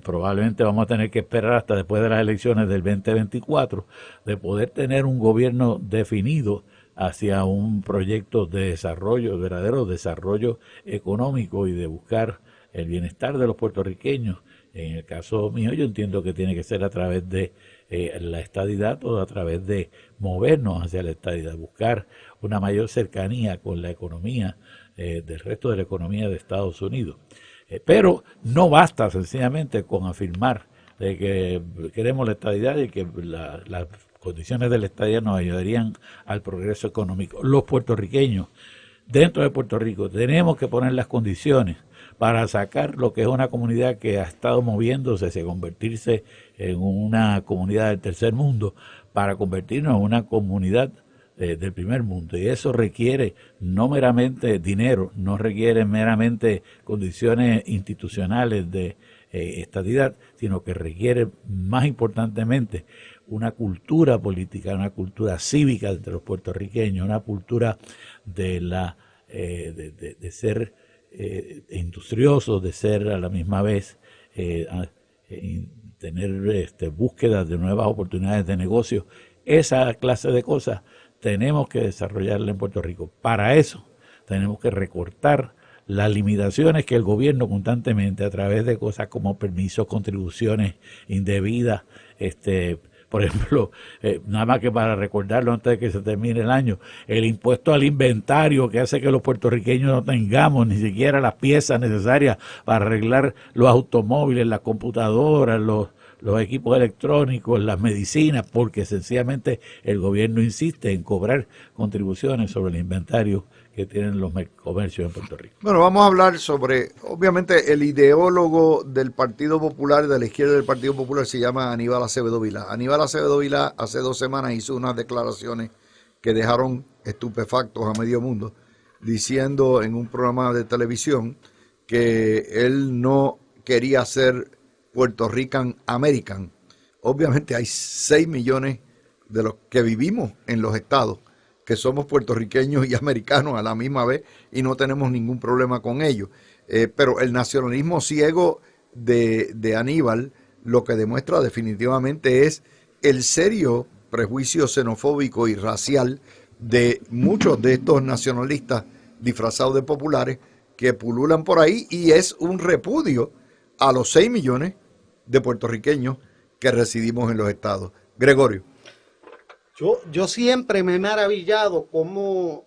Probablemente vamos a tener que esperar hasta después de las elecciones del 2024 de poder tener un gobierno definido hacia un proyecto de desarrollo, verdadero desarrollo económico y de buscar el bienestar de los puertorriqueños. En el caso mío, yo entiendo que tiene que ser a través de la estadidad o a través de movernos hacia la estadidad, buscar una mayor cercanía con la economía del resto de la economía de Estados Unidos. Pero no basta sencillamente con afirmar de que queremos la estadidad y que las condiciones de la estadidad nos ayudarían al progreso económico. Los puertorriqueños dentro de Puerto Rico tenemos que poner las condiciones para sacar lo que es una comunidad que ha estado moviéndose hacia convertirse en una comunidad del tercer mundo, para convertirnos en una comunidad del primer mundo. Y eso requiere no meramente dinero, no requiere meramente condiciones institucionales de estadidad, sino que requiere más importantemente una cultura política, una cultura cívica entre los puertorriqueños, una cultura de ser industriosos, de ser a la misma vez tener búsqueda de nuevas oportunidades de negocio. Esa clase de cosas tenemos que desarrollarla en Puerto Rico. Para eso tenemos que recortar las limitaciones que el gobierno constantemente, a través de cosas como permisos, contribuciones indebidas, por ejemplo, nada más que para recordarlo antes de que se termine el año, el impuesto al inventario que hace que los puertorriqueños no tengamos ni siquiera las piezas necesarias para arreglar los automóviles, las computadoras, los equipos electrónicos, las medicinas, porque sencillamente el gobierno insiste en cobrar contribuciones sobre el inventario que tienen los comercios en Puerto Rico. Bueno, vamos a hablar sobre, obviamente, el ideólogo del Partido Popular, de la izquierda del Partido Popular, se llama Aníbal Acevedo Vilá. Aníbal Acevedo Vilá hace 2 semanas hizo unas declaraciones que dejaron estupefactos a medio mundo, diciendo en un programa de televisión que él no quería ser Puerto Rican American. Obviamente hay 6 millones de los que vivimos en los estados que somos puertorriqueños y americanos a la misma vez y no tenemos ningún problema con ello. Pero el nacionalismo ciego de Aníbal lo que demuestra definitivamente es el serio prejuicio xenofóbico y racial de muchos de estos nacionalistas disfrazados de populares que pululan por ahí y es un repudio a los 6 millones de puertorriqueños que residimos en los estados. Gregorio. Yo siempre me he maravillado cómo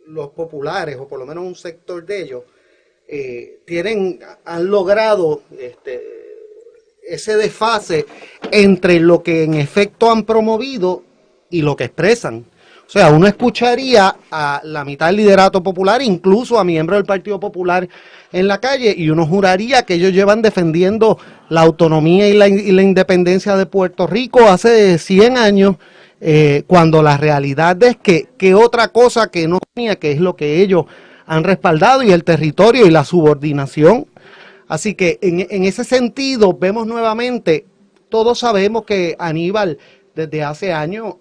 los populares, o por lo menos un sector de ellos, han logrado ese desfase entre lo que en efecto han promovido y lo que expresan. O sea, uno escucharía a la mitad del liderato popular, incluso a miembros del Partido Popular en la calle, y uno juraría que ellos llevan defendiendo la autonomía y la independencia de Puerto Rico hace 100 años, cuando la realidad es que otra cosa que no tenía, que es lo que ellos han respaldado, y el territorio y la subordinación. Así que en ese sentido vemos nuevamente, todos sabemos que Aníbal desde hace años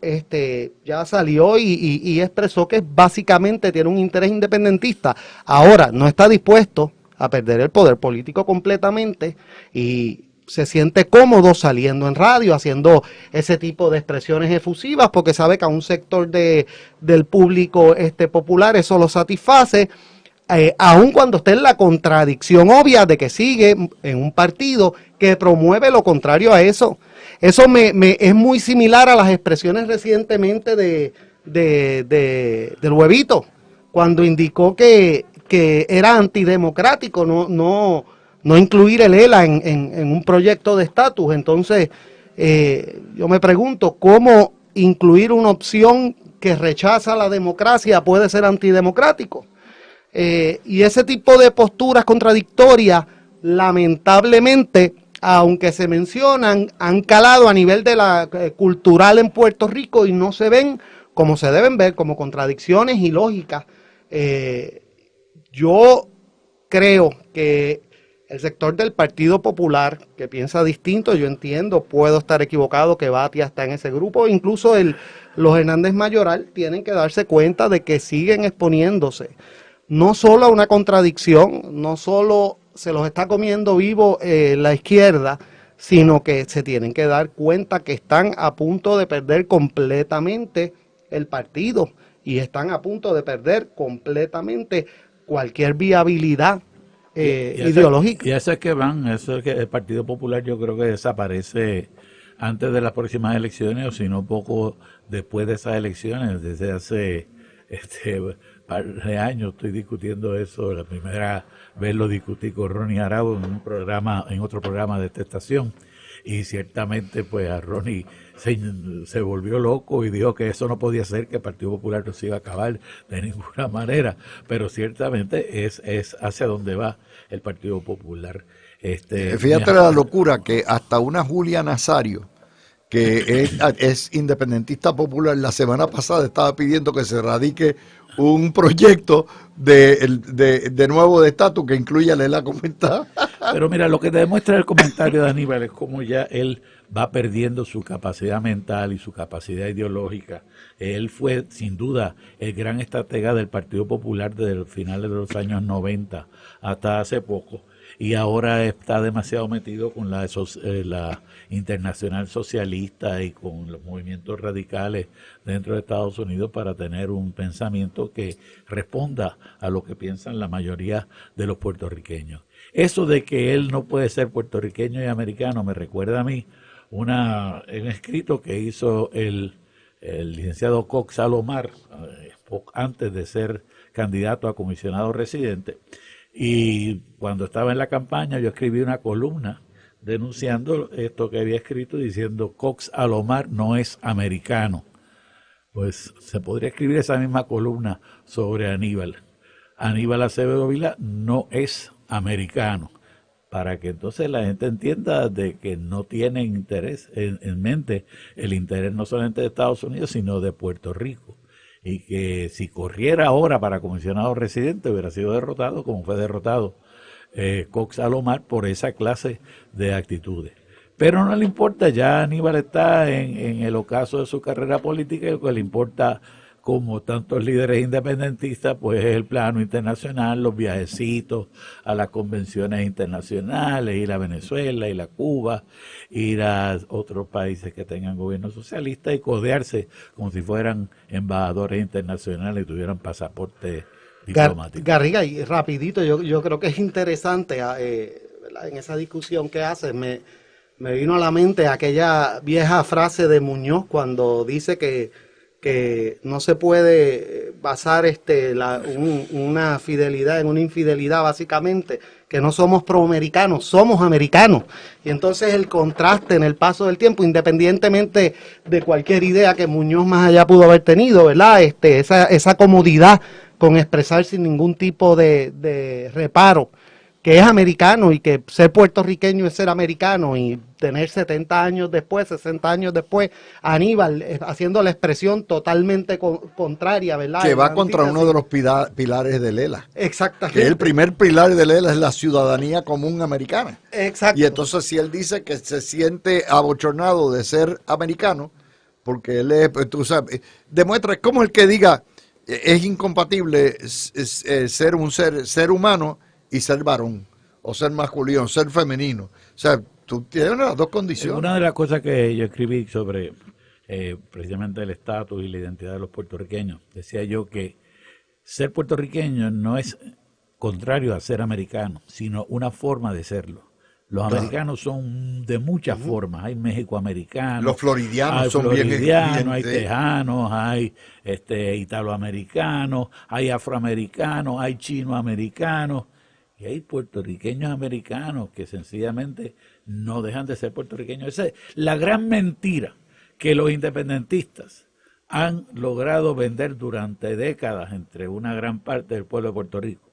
ya salió y expresó que básicamente tiene un interés independentista. Ahora no está dispuesto a perder el poder político completamente y se siente cómodo saliendo en radio, haciendo ese tipo de expresiones efusivas, porque sabe que a un sector del público popular eso lo satisface, aun cuando esté en la contradicción obvia de que sigue en un partido que promueve lo contrario a eso. Eso es muy similar a las expresiones recientemente del Huevito, cuando indicó que era antidemocrático no incluir el ELA en un proyecto de estatus. Entonces, yo me pregunto cómo incluir una opción que rechaza la democracia puede ser antidemocrático. Y ese tipo de posturas contradictorias, lamentablemente, aunque se mencionan, han calado a nivel de la cultural en Puerto Rico y no se ven como se deben ver, como contradicciones ilógicas. Yo creo que el sector del Partido Popular, que piensa distinto, yo entiendo, puedo estar equivocado, que Batia está en ese grupo, incluso los Hernández Mayoral tienen que darse cuenta de que siguen exponiéndose no solo a una contradicción, no solo se los está comiendo vivo la izquierda, sino que se tienen que dar cuenta que están a punto de perder completamente el partido y están a punto de perder completamente cualquier viabilidad ideológica. Y eso es que eso es que el Partido Popular yo creo que desaparece antes de las próximas elecciones, o si no poco después de esas elecciones. Desde hace par de años estoy discutiendo eso. La primera vez lo discutí con Ronnie Arau en otro programa de esta estación, y ciertamente pues a Ronnie se volvió loco y dijo que eso no podía ser, que el Partido Popular no se iba a acabar de ninguna manera, pero ciertamente es hacia donde va el Partido Popular. Fíjate la locura que hasta una Julia Nazario, que es independentista popular, la semana pasada estaba pidiendo que se radique un proyecto de nuevo de estatus que incluya la comentada. Pero mira, lo que demuestra el comentario de Aníbal es cómo ya él va perdiendo su capacidad mental y su capacidad ideológica. Él fue, sin duda, el gran estratega del Partido Popular desde los finales de los años 90 hasta hace poco. Y ahora está demasiado metido con la Internacional Socialista y con los movimientos radicales dentro de Estados Unidos para tener un pensamiento que responda a lo que piensan la mayoría de los puertorriqueños. Eso de que él no puede ser puertorriqueño y americano me recuerda a mí un escrito que hizo el licenciado Cox Alomar antes de ser candidato a comisionado residente. Y cuando estaba en la campaña yo escribí una columna denunciando esto que había escrito, diciendo Cox Alomar no es americano. Pues se podría escribir esa misma columna sobre Aníbal. Aníbal Acevedo Vilá no es americano, para que entonces la gente entienda de que no tienen interés en mente el interés no solamente de Estados Unidos, sino de Puerto Rico. Y que si corriera ahora para comisionado residente hubiera sido derrotado como fue derrotado Cox Alomar por esa clase de actitudes. Pero no le importa, ya Aníbal está en el ocaso de su carrera política, y lo que le importa, como tantos líderes independentistas, pues es el plano internacional, los viajecitos a las convenciones internacionales, ir a Venezuela, ir a Cuba, ir a otros países que tengan gobierno socialista y codearse como si fueran embajadores internacionales y tuvieran pasaporte diplomático. Garriga, y rapidito, yo creo que es interesante, ¿verdad? En esa discusión que haces, me vino a la mente aquella vieja frase de Muñoz cuando dice que no se puede basar una fidelidad en una infidelidad, básicamente, que no somos proamericanos, somos americanos. Y entonces el contraste en el paso del tiempo, independientemente de cualquier idea que Muñoz más allá pudo haber tenido, ¿verdad? Esa comodidad con expresar sin ningún tipo de reparo que es americano, y que ser puertorriqueño es ser americano, y tener 70 años después, 60 años después, Aníbal haciendo la expresión totalmente contraria, ¿verdad? Que va contra uno de los pilares de Lela. Exactamente. Que el primer pilar de Lela es la ciudadanía común americana. Exacto. Y entonces si él dice que se siente abochornado de ser americano, porque él es, tú sabes, demuestra, es como el que diga, es incompatible ser un ser humano y ser varón, o ser masculino, ser femenino. O sea, tú tienes las dos condiciones. Una de las cosas que yo escribí sobre precisamente el estatus y la identidad de los puertorriqueños, decía yo que ser puertorriqueño no es contrario a ser americano, sino una forma de serlo. Los americanos son de muchas formas. Hay mexicoamericanos, los floridianos hay son floridianos, hay tejanos, hay italoamericanos, hay afroamericanos, hay chinoamericanos. Y hay puertorriqueños americanos que sencillamente no dejan de ser puertorriqueños. Esa es la gran mentira que los independentistas han logrado vender durante décadas entre una gran parte del pueblo de Puerto Rico.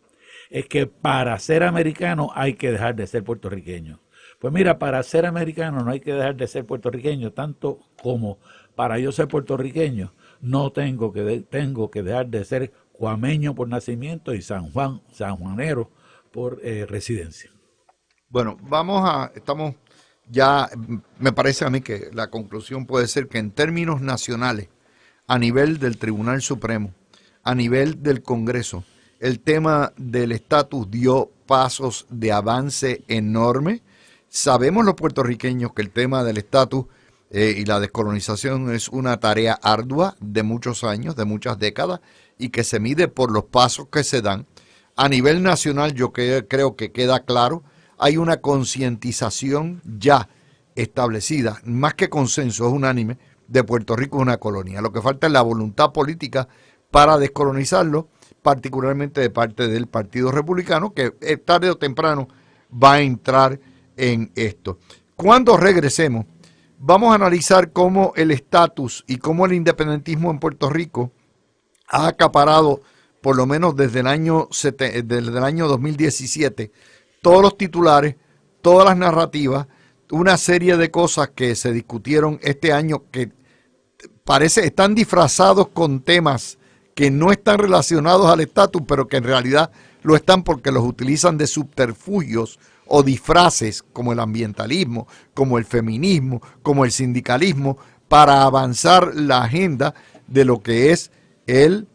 Es que para ser americano hay que dejar de ser puertorriqueño. Pues mira, para ser americano no hay que dejar de ser puertorriqueño, tanto como para yo ser puertorriqueño no tengo que dejar de ser cuameño por nacimiento y sanjuanero por residencia. Bueno, estamos ya, me parece a mí que la conclusión puede ser que en términos nacionales, a nivel del Tribunal Supremo, a nivel del Congreso, el tema del estatus dio pasos de avance enorme. Sabemos los puertorriqueños que el tema del estatus y la descolonización es una tarea ardua de muchos años, de muchas décadas, y que se mide por los pasos que se dan. A nivel nacional yo creo que queda claro, hay una concientización ya establecida, más que consenso, es unánime, de Puerto Rico es una colonia. Lo que falta es la voluntad política para descolonizarlo, particularmente de parte del Partido Republicano, que tarde o temprano va a entrar en esto. Cuando regresemos, vamos a analizar cómo el estatus y cómo el independentismo en Puerto Rico ha acaparado, por lo menos desde el año 2017, todos los titulares, todas las narrativas, una serie de cosas que se discutieron este año que están disfrazados con temas que no están relacionados al estatus, pero que en realidad lo están porque los utilizan de subterfugios o disfraces, como el ambientalismo, como el feminismo, como el sindicalismo, para avanzar la agenda de lo que es el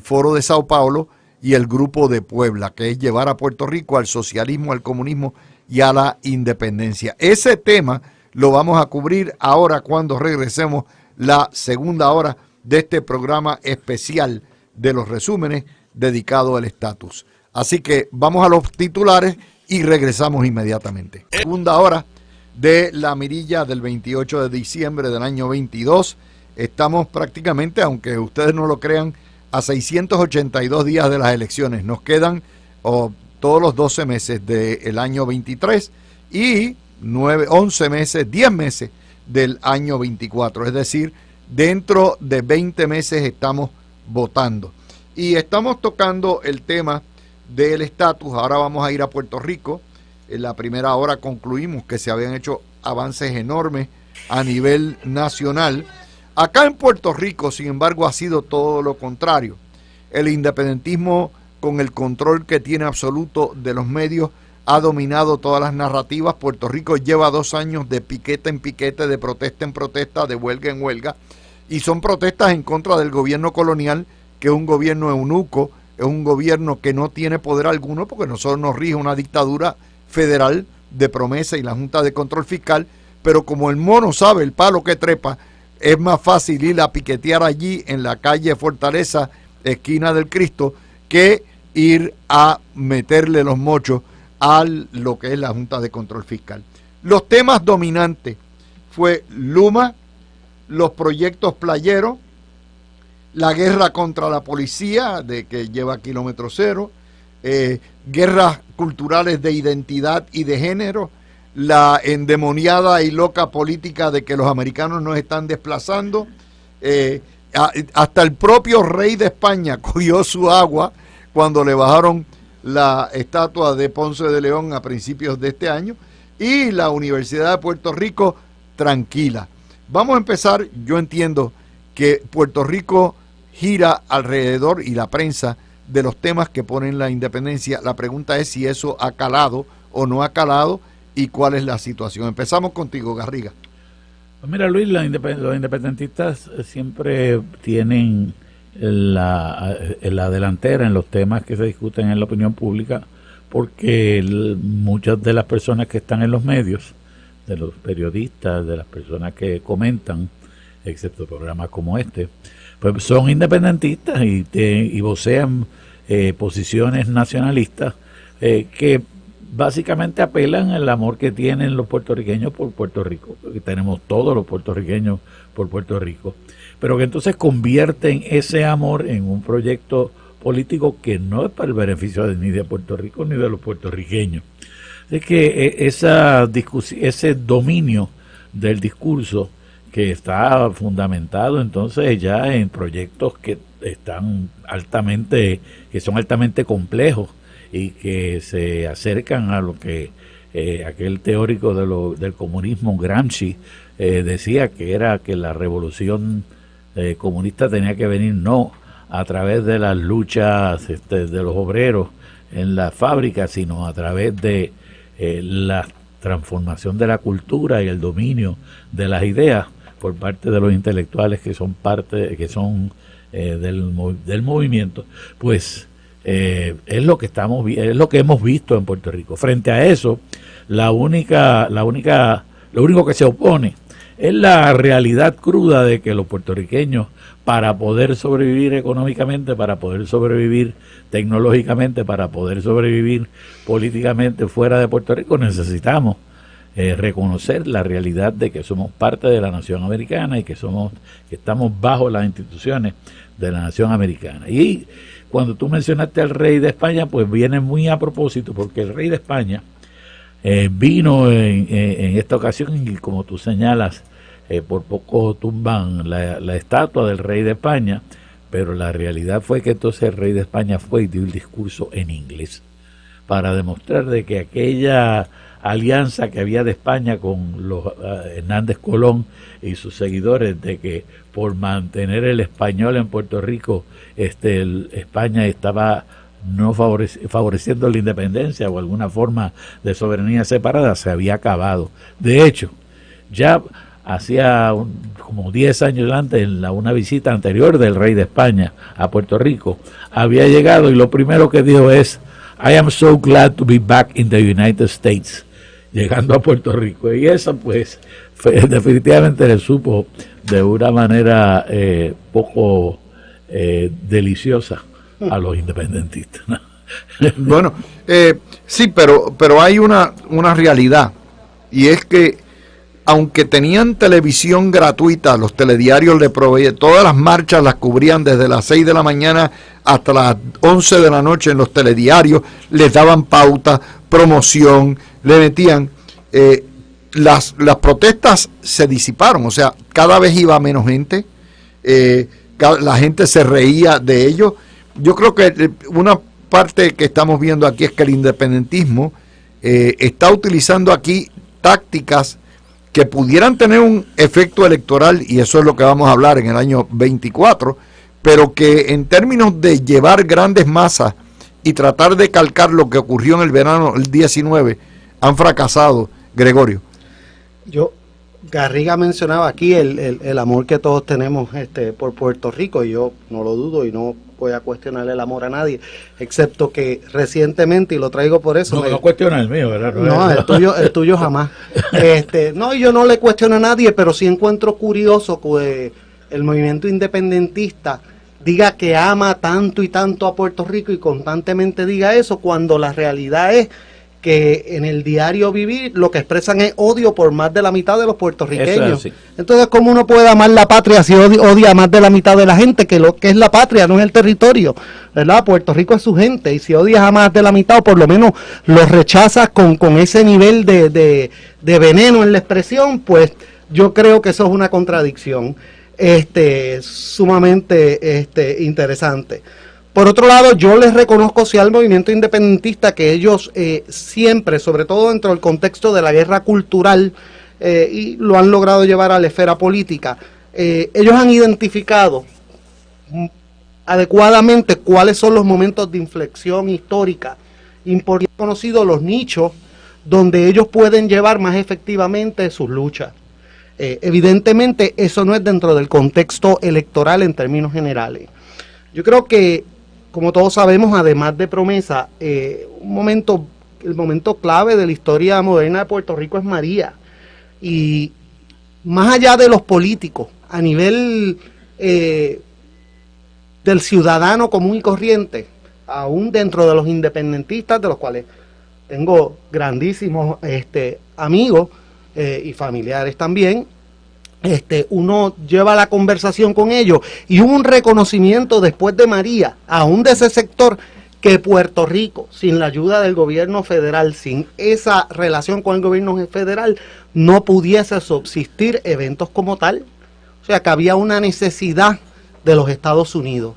Foro de Sao Paulo y el Grupo de Puebla, que es llevar a Puerto Rico al socialismo, al comunismo y a la independencia. Ese tema lo vamos a cubrir ahora cuando regresemos la segunda hora de este programa especial de los resúmenes dedicado al estatus. Así que vamos a los titulares y regresamos inmediatamente. Segunda hora de la mirilla del 28 de diciembre del año 22. Estamos prácticamente, aunque ustedes no lo crean, a 682 días de las elecciones. Nos quedan todos los 12 meses del año 23 y 11 meses, 10 meses del año 24. Es decir, dentro de 20 meses estamos votando. Y estamos tocando el tema del estatus. Ahora vamos a ir a Puerto Rico. En la primera hora concluimos que se habían hecho avances enormes a nivel nacional. Acá en Puerto Rico, sin embargo, ha sido todo lo contrario. El independentismo, con el control que tiene absoluto de los medios, ha dominado todas las narrativas. Puerto Rico lleva 2 años de piquete en piquete, de protesta en protesta, de huelga en huelga, y son protestas en contra del gobierno colonial, que es un gobierno eunuco, es un gobierno que no tiene poder alguno, porque nosotros nos rige una dictadura federal de promesa y la Junta de Control Fiscal, pero como el mono sabe el palo que trepa, es más fácil ir a piquetear allí en la calle Fortaleza, esquina del Cristo, que ir a meterle los mochos a lo que es la Junta de Control Fiscal. Los temas dominantes fue Luma, los proyectos playeros, la guerra contra la policía, de que lleva kilómetro cero, guerras culturales de identidad y de género, la endemoniada y loca política de que los americanos nos están desplazando, hasta el propio rey de España cogió su agua cuando le bajaron la estatua de Ponce de León a principios de este año, y la Universidad de Puerto Rico tranquila. Vamos a empezar. Yo entiendo que Puerto Rico gira alrededor, y la prensa, de los temas que ponen la independencia. La pregunta es si eso ha calado o no ha calado y cuál es la situación. Empezamos contigo, Garriga. Pues mira, Luis, los independentistas siempre tienen la delantera en los temas que se discuten en la opinión pública, porque muchas de las personas que están en los medios, de los periodistas, de las personas que comentan, excepto programas como este, pues son independentistas y vocean posiciones nacionalistas que básicamente apelan al amor que tienen los puertorriqueños por Puerto Rico, que tenemos todos los puertorriqueños por Puerto Rico, pero que entonces convierten ese amor en un proyecto político que no es para el beneficio ni de Puerto Rico ni de los puertorriqueños. Es que ese dominio del discurso, que está fundamentado entonces ya en proyectos que son altamente complejos y que se acercan a lo que aquel teórico del comunismo, Gramsci, decía, que era que la revolución comunista tenía que venir no a través de las luchas de los obreros en las fábricas, sino a través de la transformación de la cultura y el dominio de las ideas por parte de los intelectuales que son del movimiento. Pues es lo que hemos visto en Puerto Rico. Frente a eso, lo único que se opone es la realidad cruda de que los puertorriqueños, para poder sobrevivir económicamente, para poder sobrevivir tecnológicamente, para poder sobrevivir políticamente fuera de Puerto Rico, necesitamos reconocer la realidad de que somos parte de la nación americana y que estamos bajo las instituciones de la nación americana. Y cuando tú mencionaste al rey de España, pues viene muy a propósito, porque el rey de España vino en esta ocasión, y como tú señalas, por poco tumban la estatua del rey de España, pero la realidad fue que entonces el rey de España fue y dio el discurso en inglés para demostrar de que aquella alianza que había de España con los Hernández Colón y sus seguidores, de que por mantener el español en Puerto Rico, España estaba no favoreciendo la independencia o alguna forma de soberanía separada, se había acabado. De hecho, ya hacía como 10 años antes, en una visita anterior del rey de España a Puerto Rico, había llegado y lo primero que dijo es: I am so glad to be back in the United States, llegando a Puerto Rico. Y eso pues definitivamente le supo de una manera poco deliciosa a los independentistas, ¿no? Bueno, sí, pero hay una realidad, y es que aunque tenían televisión gratuita, los telediarios le proveían, todas las marchas las cubrían desde las 6 de la mañana hasta las 11 de la noche en los telediarios, les daban pauta, promoción, le metían, las protestas se disiparon, o sea, cada vez iba menos gente, la gente se reía de ellos. Yo creo que una parte que estamos viendo aquí es que el independentismo está utilizando aquí tácticas que pudieran tener un efecto electoral, y eso es lo que vamos a hablar en el año 24, pero que en términos de llevar grandes masas y tratar de calcar lo que ocurrió en el verano del 19, han fracasado, Gregorio. Garriga mencionaba aquí el amor que todos tenemos por Puerto Rico, y yo no lo dudo y no voy a cuestionar el amor a nadie, excepto que recientemente, y lo traigo por eso... No cuestiona el mío, ¿verdad? No, el tuyo jamás. No, yo no le cuestiono a nadie, pero sí encuentro curioso que el movimiento independentista diga que ama tanto y tanto a Puerto Rico y constantemente diga eso, cuando la realidad es que en el diario vivir lo que expresan es odio por más de la mitad de los puertorriqueños. Entonces, ¿cómo uno puede amar la patria si odia a más de la mitad de la gente? Que lo que es la patria no es el territorio, ¿verdad? Puerto Rico es su gente, y si odias a más de la mitad, o por lo menos los rechazas con ese nivel de veneno en la expresión, pues yo creo que eso es una contradicción sumamente interesante. Por otro lado, yo les reconozco sí al movimiento independentista que ellos siempre, sobre todo dentro del contexto de la guerra cultural, y lo han logrado llevar a la esfera política, ellos han identificado adecuadamente cuáles son los momentos de inflexión histórica importantes, conocido los nichos donde ellos pueden llevar más efectivamente sus luchas. Evidentemente eso no es dentro del contexto electoral en términos generales. Yo creo que, como todos sabemos, además de Promesa, el momento clave de la historia moderna de Puerto Rico es María. Y más allá de los políticos, a nivel del ciudadano común y corriente, aún dentro de los independentistas, de los cuales tengo grandísimos amigos y familiares también, uno lleva la conversación con ellos y hubo un reconocimiento después de María, aún de ese sector, que Puerto Rico, sin la ayuda del gobierno federal, sin esa relación con el gobierno federal, no pudiese subsistir eventos como tal. O sea, que había una necesidad de los Estados Unidos.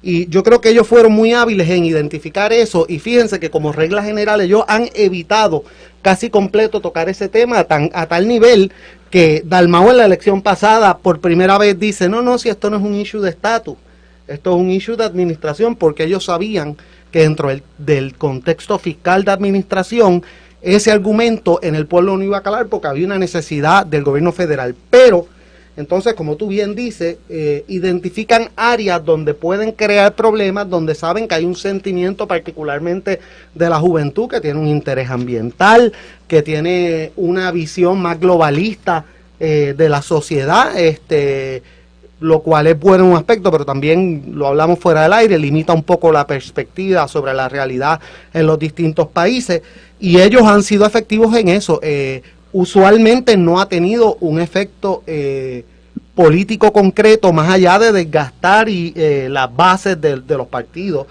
Y yo creo que ellos fueron muy hábiles en identificar eso, y fíjense que como regla general ellos han evitado casi completo tocar ese tema a tal nivel que Dalmau en la elección pasada por primera vez dice, no, si esto no es un issue de estatus, esto es un issue de administración, porque ellos sabían que dentro del contexto fiscal de administración ese argumento en el pueblo no iba a calar porque había una necesidad del gobierno federal. Pero entonces, como tú bien dices, identifican áreas donde pueden crear problemas, donde saben que hay un sentimiento particularmente de la juventud que tiene un interés ambiental, que tiene una visión más globalista de la sociedad, lo cual es bueno en un aspecto, pero también lo hablamos fuera del aire, limita un poco la perspectiva sobre la realidad en los distintos países, y ellos han sido efectivos en eso. Usualmente no ha tenido un efecto político concreto más allá de desgastar las bases de los partidos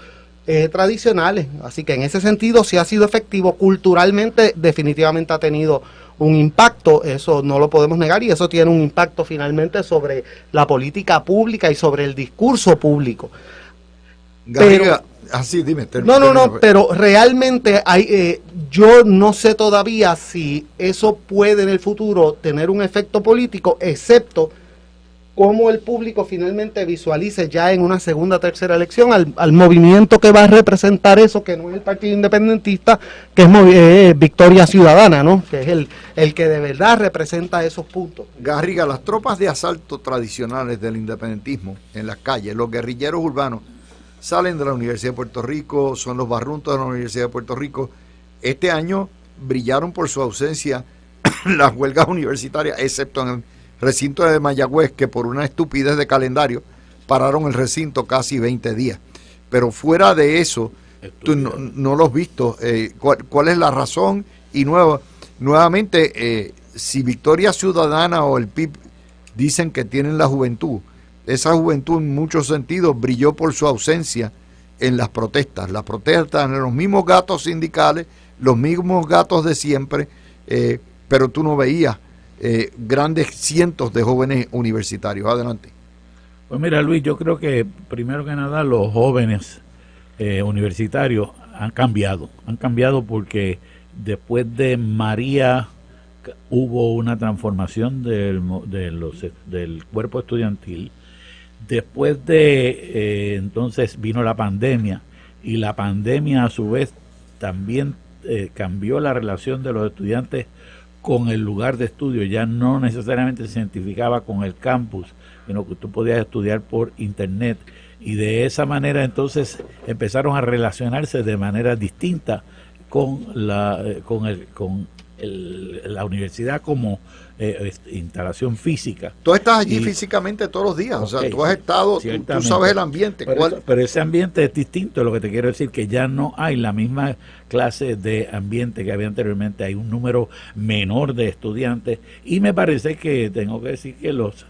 tradicionales. Así que en ese sentido sí ha sido efectivo. Culturalmente definitivamente ha tenido un impacto, eso no lo podemos negar, y eso tiene un impacto finalmente sobre la política pública y sobre el discurso público. Garriga, así, dime. Pero realmente yo no sé todavía si eso puede en el futuro tener un efecto político, excepto cómo el público finalmente visualice ya en una segunda o tercera elección al movimiento que va a representar eso, que no es el Partido Independentista, que es Victoria Ciudadana, ¿no? Que es el que de verdad representa esos puntos. Garriga, las tropas de asalto tradicionales del independentismo en las calles, los guerrilleros urbanos, salen de la Universidad de Puerto Rico, son los barruntos de la Universidad de Puerto Rico. Este año brillaron por su ausencia las huelgas universitarias, excepto en el recinto de Mayagüez, que por una estupidez de calendario pararon el recinto casi 20 días. Pero fuera de eso, tú no lo has visto. ¿Cuál es la razón? Y nuevamente, si Victoria Ciudadana o el PIB dicen que tienen la juventud, esa juventud en muchos sentidos brilló por su ausencia en las protestas. Las protestas eran los mismos gatos sindicales, los mismos gatos de siempre, pero tú no veías grandes cientos de jóvenes universitarios. Adelante. Pues mira, Luis, yo creo que primero que nada los jóvenes universitarios han cambiado porque después de María hubo una transformación del cuerpo estudiantil. Después de entonces vino la pandemia, y la pandemia a su vez también cambió la relación de los estudiantes con el lugar de estudio. Ya no necesariamente se identificaba con el campus, sino que tú podías estudiar por internet, y de esa manera entonces empezaron a relacionarse de manera distinta con la universidad como instalación física. Tú estás allí físicamente todos los días, okay, o sea, tú has estado, tú sabes el ambiente. Pero ese ambiente es distinto, lo que te quiero decir, que ya no hay la misma clase de ambiente que había anteriormente, hay un número menor de estudiantes, y me parece que tengo que decir que los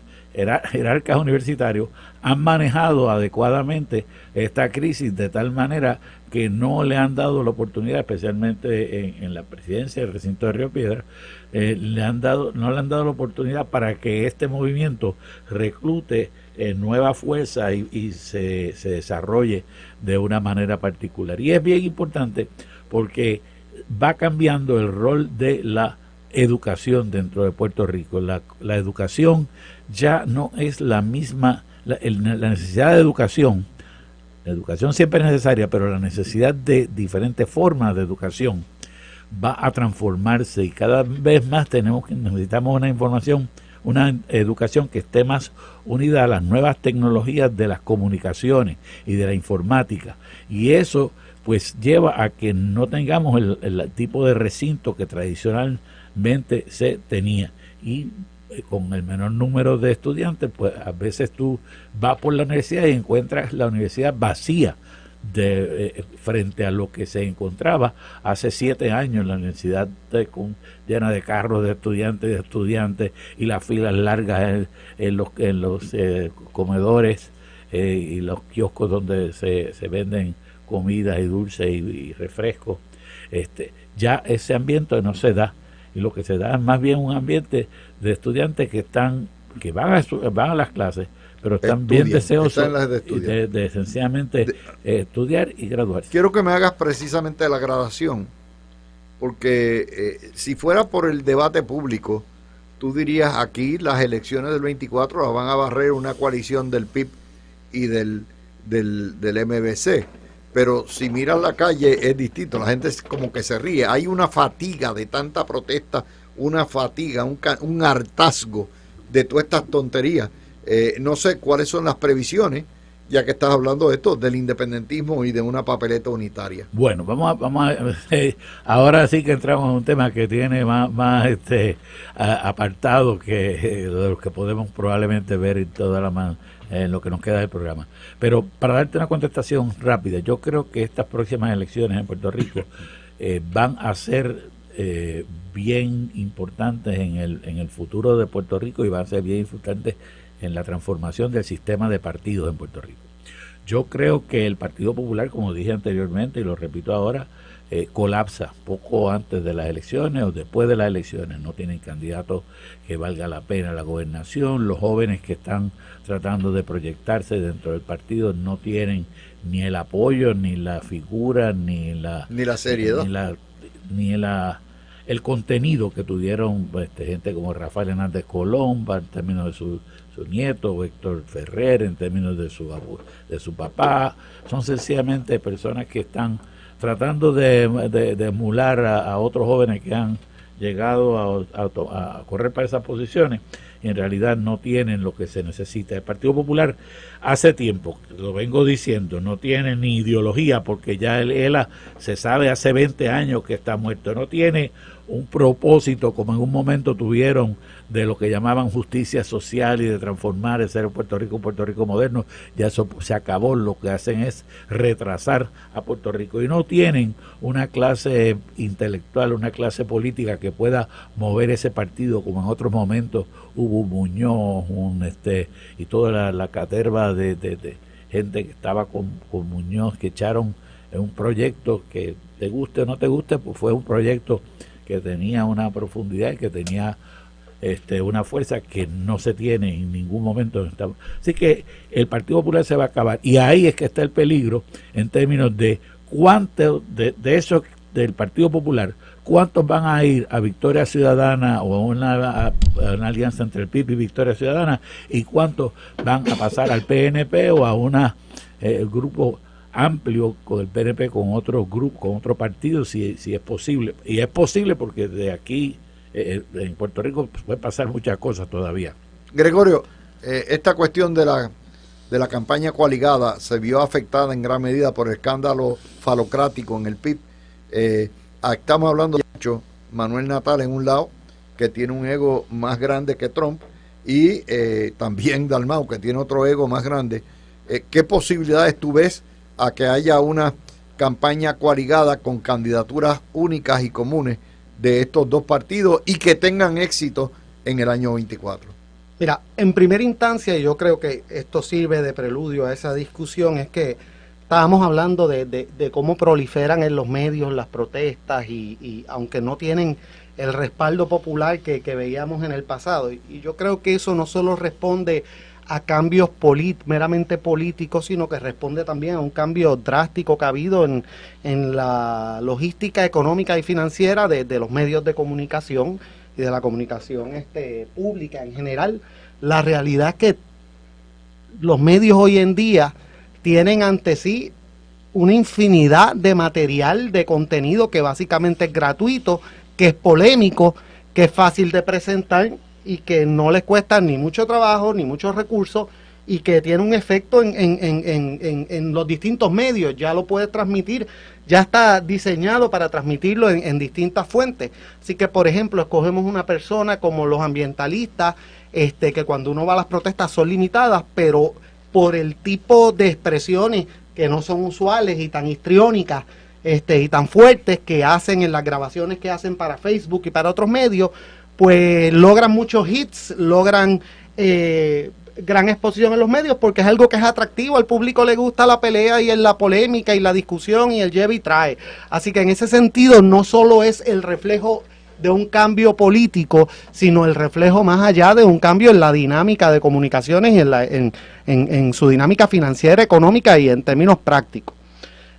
jerarcas universitarios han manejado adecuadamente esta crisis de tal manera que no le han dado la oportunidad, especialmente en la presidencia del recinto de Río Piedras, no le han dado la oportunidad para que este movimiento reclute nueva fuerza y se desarrolle de una manera particular. Y es bien importante porque va cambiando el rol de la educación dentro de Puerto Rico. La educación ya no es la misma, la necesidad de educación. La educación siempre es necesaria, pero la necesidad de diferentes formas de educación va a transformarse y cada vez más necesitamos una educación que esté más unida a las nuevas tecnologías de las comunicaciones y de la informática. Y eso pues lleva a que no tengamos el tipo de recinto que tradicionalmente se tenía. Y con el menor número de estudiantes, pues a veces tú vas por la universidad y encuentras la universidad vacía frente a lo que se encontraba hace 7 años, la universidad llena de carros de estudiantes y las filas largas en los comedores y los kioscos donde se venden comidas y dulces y refrescos. Ya ese ambiente no se da, y lo que se da es más bien un ambiente de estudiantes que van a las clases, pero están bien deseosos de sencillamente estudiar y graduarse. Quiero que me hagas precisamente la graduación, porque si fuera por el debate público, tú dirías aquí las elecciones del 24 las van a barrer una coalición del PIB y del MBC. Pero si miras la calle es distinto, la gente como que se ríe, hay una fatiga de tanta protesta, una fatiga, un hartazgo de todas estas tonterías. No sé cuáles son las previsiones, ya que estás hablando de esto, del independentismo y de una papeleta unitaria. Bueno, vamos a ahora sí que entramos en un tema que tiene más apartado que de los que podemos probablemente ver en lo que nos queda del programa. Pero para darte una contestación rápida, yo creo que estas próximas elecciones en Puerto Rico van a ser bien importantes en el futuro de Puerto Rico y van a ser bien importantes en la transformación del sistema de partidos en Puerto Rico. Yo creo que el Partido Popular, como dije anteriormente y lo repito ahora, colapsa poco antes de las elecciones o después de las elecciones. No tienen candidatos que valga la pena la gobernación. Los jóvenes que están tratando de proyectarse dentro del partido no tienen ni el apoyo, ni la figura, ni la seriedad, ni el contenido que tuvieron gente como Rafael Hernández Colón, en términos de su nieto, Héctor Ferrer, en términos de su papá. Son sencillamente personas que están tratando de emular a otros jóvenes que han llegado a correr para esas posiciones y en realidad no tienen lo que se necesita. El Partido Popular hace tiempo, lo vengo diciendo, no tiene ni ideología porque ya él se sabe hace 20 años que está muerto, no tiene un propósito como en un momento tuvieron de lo que llamaban justicia social y de transformar el ser Puerto Rico moderno. Ya eso se acabó, lo que hacen es retrasar a Puerto Rico y no tienen una clase intelectual, una clase política que pueda mover ese partido como en otros momentos hubo Muñoz y toda la caterva de gente que estaba con Muñoz, que echaron en un proyecto que te guste o no te guste, pues fue un proyecto que tenía una profundidad y que tenía una fuerza que no se tiene en ningún momento. Así que el Partido Popular se va a acabar y ahí es que está el peligro en términos de cuánto de eso del Partido Popular, cuántos van a ir a Victoria Ciudadana o a una alianza entre el PIB y Victoria Ciudadana y cuántos van a pasar al PNP o a el grupo amplio con el PNP, con otro grupo, con otro partido, si es posible. Y es posible porque de aquí en Puerto Rico puede pasar muchas cosas todavía. Gregorio, esta cuestión de la campaña coaligada se vio afectada en gran medida por el escándalo falocrático en el PIB. Estamos hablando de Manuel Natal en un lado, que tiene un ego más grande que Trump, y también Dalmau, que tiene otro ego más grande. ¿Qué posibilidades tú ves a que haya una campaña coaligada con candidaturas únicas y comunes de estos dos partidos y que tengan éxito en el año 24? Mira, en primera instancia, y yo creo que esto sirve de preludio a esa discusión, es que estábamos hablando de cómo proliferan en los medios las protestas y aunque no tienen el respaldo popular que veíamos en el pasado, y yo creo que eso no solo responde a cambios meramente políticos, sino que responde también a un cambio drástico que ha habido en la logística económica y financiera de los medios de comunicación y de la comunicación pública en general. La realidad es que los medios hoy en día tienen ante sí una infinidad de material, de contenido que básicamente es gratuito, que es polémico, que es fácil de presentar y que no les cuesta ni mucho trabajo, ni muchos recursos, y que tiene un efecto en los distintos medios. Ya lo puede transmitir, ya está diseñado para transmitirlo en distintas fuentes. Así que, por ejemplo, escogemos una persona como los ambientalistas, que cuando uno va a las protestas son limitadas, pero por el tipo de expresiones que no son usuales y tan histriónicas y tan fuertes que hacen en las grabaciones que hacen para Facebook y para otros medios, pues logran muchos hits, logran gran exposición en los medios, porque es algo que es atractivo, al público le gusta la pelea y la polémica y la discusión y el lleva y trae. Así que en ese sentido no solo es el reflejo de un cambio político, sino el reflejo más allá de un cambio en la dinámica de comunicaciones y en su dinámica financiera, económica y en términos prácticos.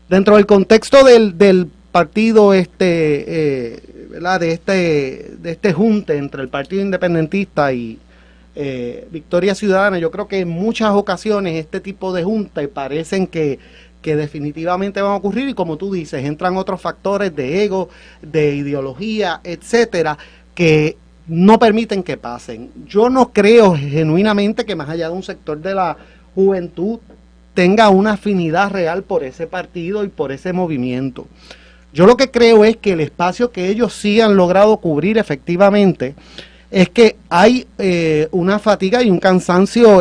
Dentro del contexto del partido ¿verdad? de este junte entre el Partido Independentista y Victoria Ciudadana, yo creo que en muchas ocasiones este tipo de juntas parecen que definitivamente van a ocurrir, y como tú dices, entran otros factores de ego, de ideología, etcétera, que no permiten que pasen. Yo no creo genuinamente que más allá de un sector de la juventud tenga una afinidad real por ese partido y por ese movimiento. Yo lo que creo es que el espacio que ellos sí han logrado cubrir efectivamente es que hay una fatiga y un cansancio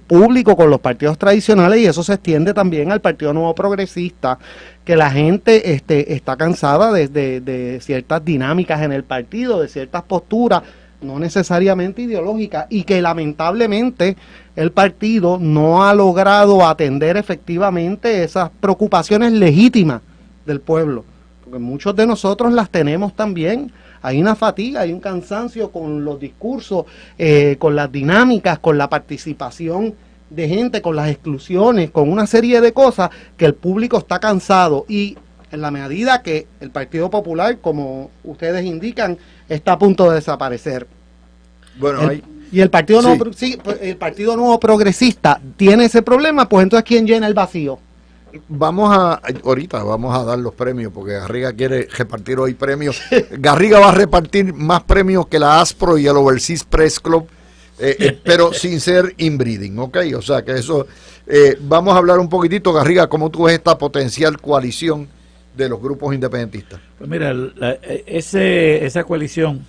público con los partidos tradicionales, y eso se extiende también al Partido Nuevo Progresista, que la gente está cansada de ciertas dinámicas en el partido, de ciertas posturas, no necesariamente ideológicas, y que lamentablemente el partido no ha logrado atender efectivamente esas preocupaciones legítimas del pueblo, porque muchos de nosotros las tenemos también. Hay una fatiga, hay un cansancio con los discursos, con las dinámicas, con la participación de gente, con las exclusiones, con una serie de cosas que el público está cansado, y en la medida que el Partido Popular, como ustedes indican, está a punto de desaparecer. Bueno, y el Partido Nuevo Progresista tiene ese problema, pues entonces ¿quién llena el vacío? Ahorita vamos a dar los premios, porque Garriga quiere repartir hoy premios. Garriga va a repartir más premios que la ASPRO y el Overseas Press Club, pero sin ser inbreeding, ¿ok? O sea que eso, vamos a hablar un poquitito, Garriga, ¿cómo tú ves esta potencial coalición de los grupos independentistas? Pues mira, esa coalición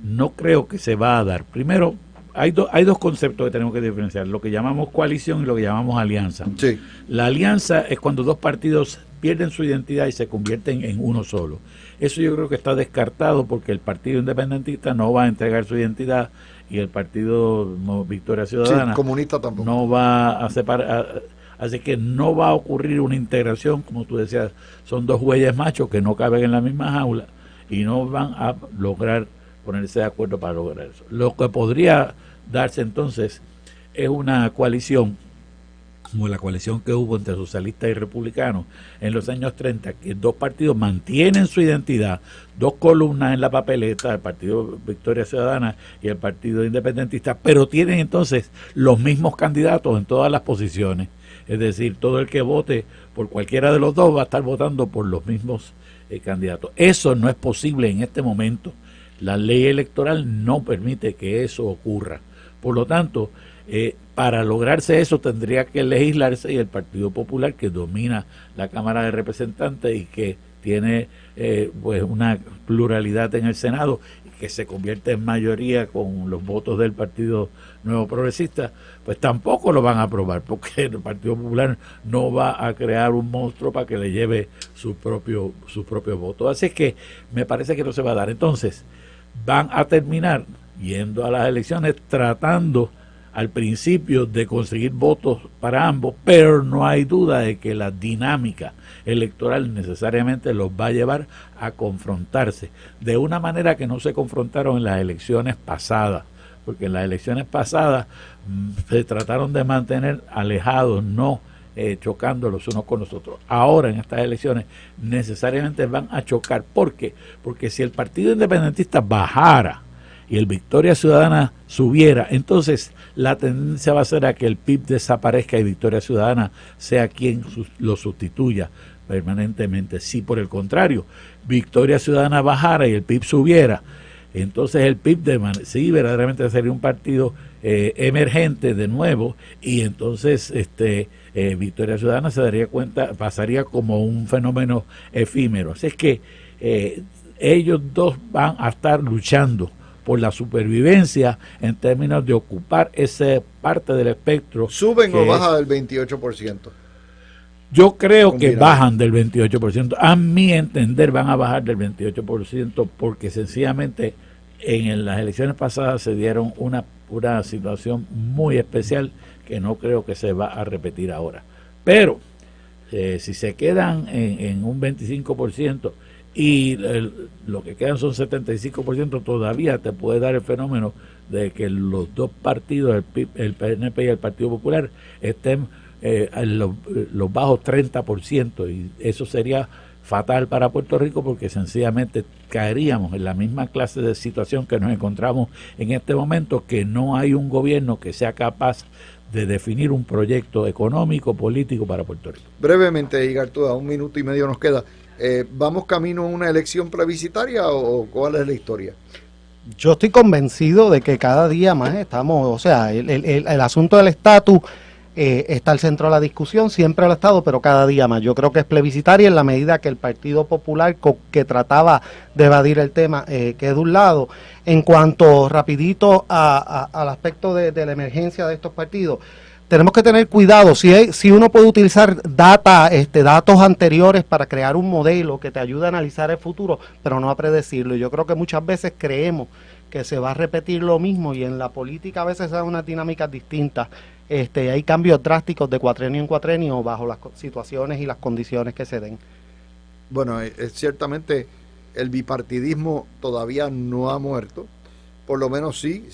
no creo que se va a dar. Primero, hay dos conceptos que tenemos que diferenciar, lo que llamamos coalición y lo que llamamos alianza. Sí. La alianza es cuando dos partidos pierden su identidad y se convierten en uno solo. Eso yo creo que está descartado, porque el Partido Independentista no va a entregar su identidad y el Partido Victoria Ciudadana comunista tampoco no va a separar. Así que no va a ocurrir una integración, como tú decías, son dos bueyes machos que no caben en la misma jaula y no van a lograr ponerse de acuerdo para lograr eso. Lo que podría darse entonces es una coalición, como la coalición que hubo entre socialistas y republicanos en los años 30, que dos partidos mantienen su identidad, dos columnas en la papeleta, el Partido Victoria Ciudadana y el Partido Independentista, pero tienen entonces los mismos candidatos en todas las posiciones. Es decir, todo el que vote por cualquiera de los dos va a estar votando por los mismos candidatos. Eso no es posible en este momento. La ley electoral no permite que eso ocurra. Por lo tanto, para lograrse eso tendría que legislarse, y el Partido Popular, que domina la Cámara de Representantes y que tiene pues una pluralidad en el Senado, que se convierte en mayoría con los votos del Partido Nuevo Progresista, pues tampoco lo van a aprobar, porque el Partido Popular no va a crear un monstruo para que le lleve sus propios votos. Así es que me parece que no se va a dar. Entonces, van a terminar yendo a las elecciones tratando al principio de conseguir votos para ambos, pero no hay duda de que la dinámica electoral necesariamente los va a llevar a confrontarse de una manera que no se confrontaron en las elecciones pasadas, porque en las elecciones pasadas se trataron de mantener alejados, no chocando los unos con los otros. Ahora en estas elecciones necesariamente van a chocar. ¿Por qué? Porque si el Partido Independentista bajara y el Victoria Ciudadana subiera, entonces la tendencia va a ser a que el PIB desaparezca y Victoria Ciudadana sea quien lo sustituya permanentemente. Si por el contrario Victoria Ciudadana bajara y el PIB subiera, entonces el PIB sí verdaderamente sería un partido emergente de nuevo, y entonces Victoria Ciudadana se daría cuenta, pasaría como un fenómeno efímero. Así es que ellos dos van a estar luchando por la supervivencia en términos de ocupar esa parte del espectro. ¿Suben o bajan del 28%? Yo creo que bajan del 28%. A mi entender van a bajar del 28% porque sencillamente en las elecciones pasadas se dieron una situación muy especial que no creo que se va a repetir ahora. Pero si se quedan en un 25%, y lo que quedan son 75%, todavía te puede dar el fenómeno de que los dos partidos, el PNP y el Partido Popular, estén en los bajos 30%, y eso sería fatal para Puerto Rico porque sencillamente caeríamos en la misma clase de situación que nos encontramos en este momento, que no hay un gobierno que sea capaz de definir un proyecto económico, político para Puerto Rico. Brevemente, Igartúa, 1 minuto y medio nos queda. ¿Vamos camino a una elección plebiscitaria o cuál es la historia? Yo estoy convencido de que cada día más estamos, o sea, el asunto del estatus está al centro de la discusión, siempre lo ha estado, pero cada día más. Yo creo que es plebiscitaria en la medida que el Partido Popular, que trataba de evadir el tema, quede de un lado. En cuanto rapidito al aspecto de la emergencia de estos partidos, tenemos que tener cuidado. Si uno puede utilizar datos anteriores para crear un modelo que te ayude a analizar el futuro, pero no a predecirlo. Yo creo que muchas veces creemos que se va a repetir lo mismo, y en la política a veces se dan unas dinámicas distintas. Hay cambios drásticos de cuatrenio en cuatrenio bajo las situaciones y las condiciones que se den. Bueno, ciertamente el bipartidismo todavía no ha muerto. Por lo menos sí,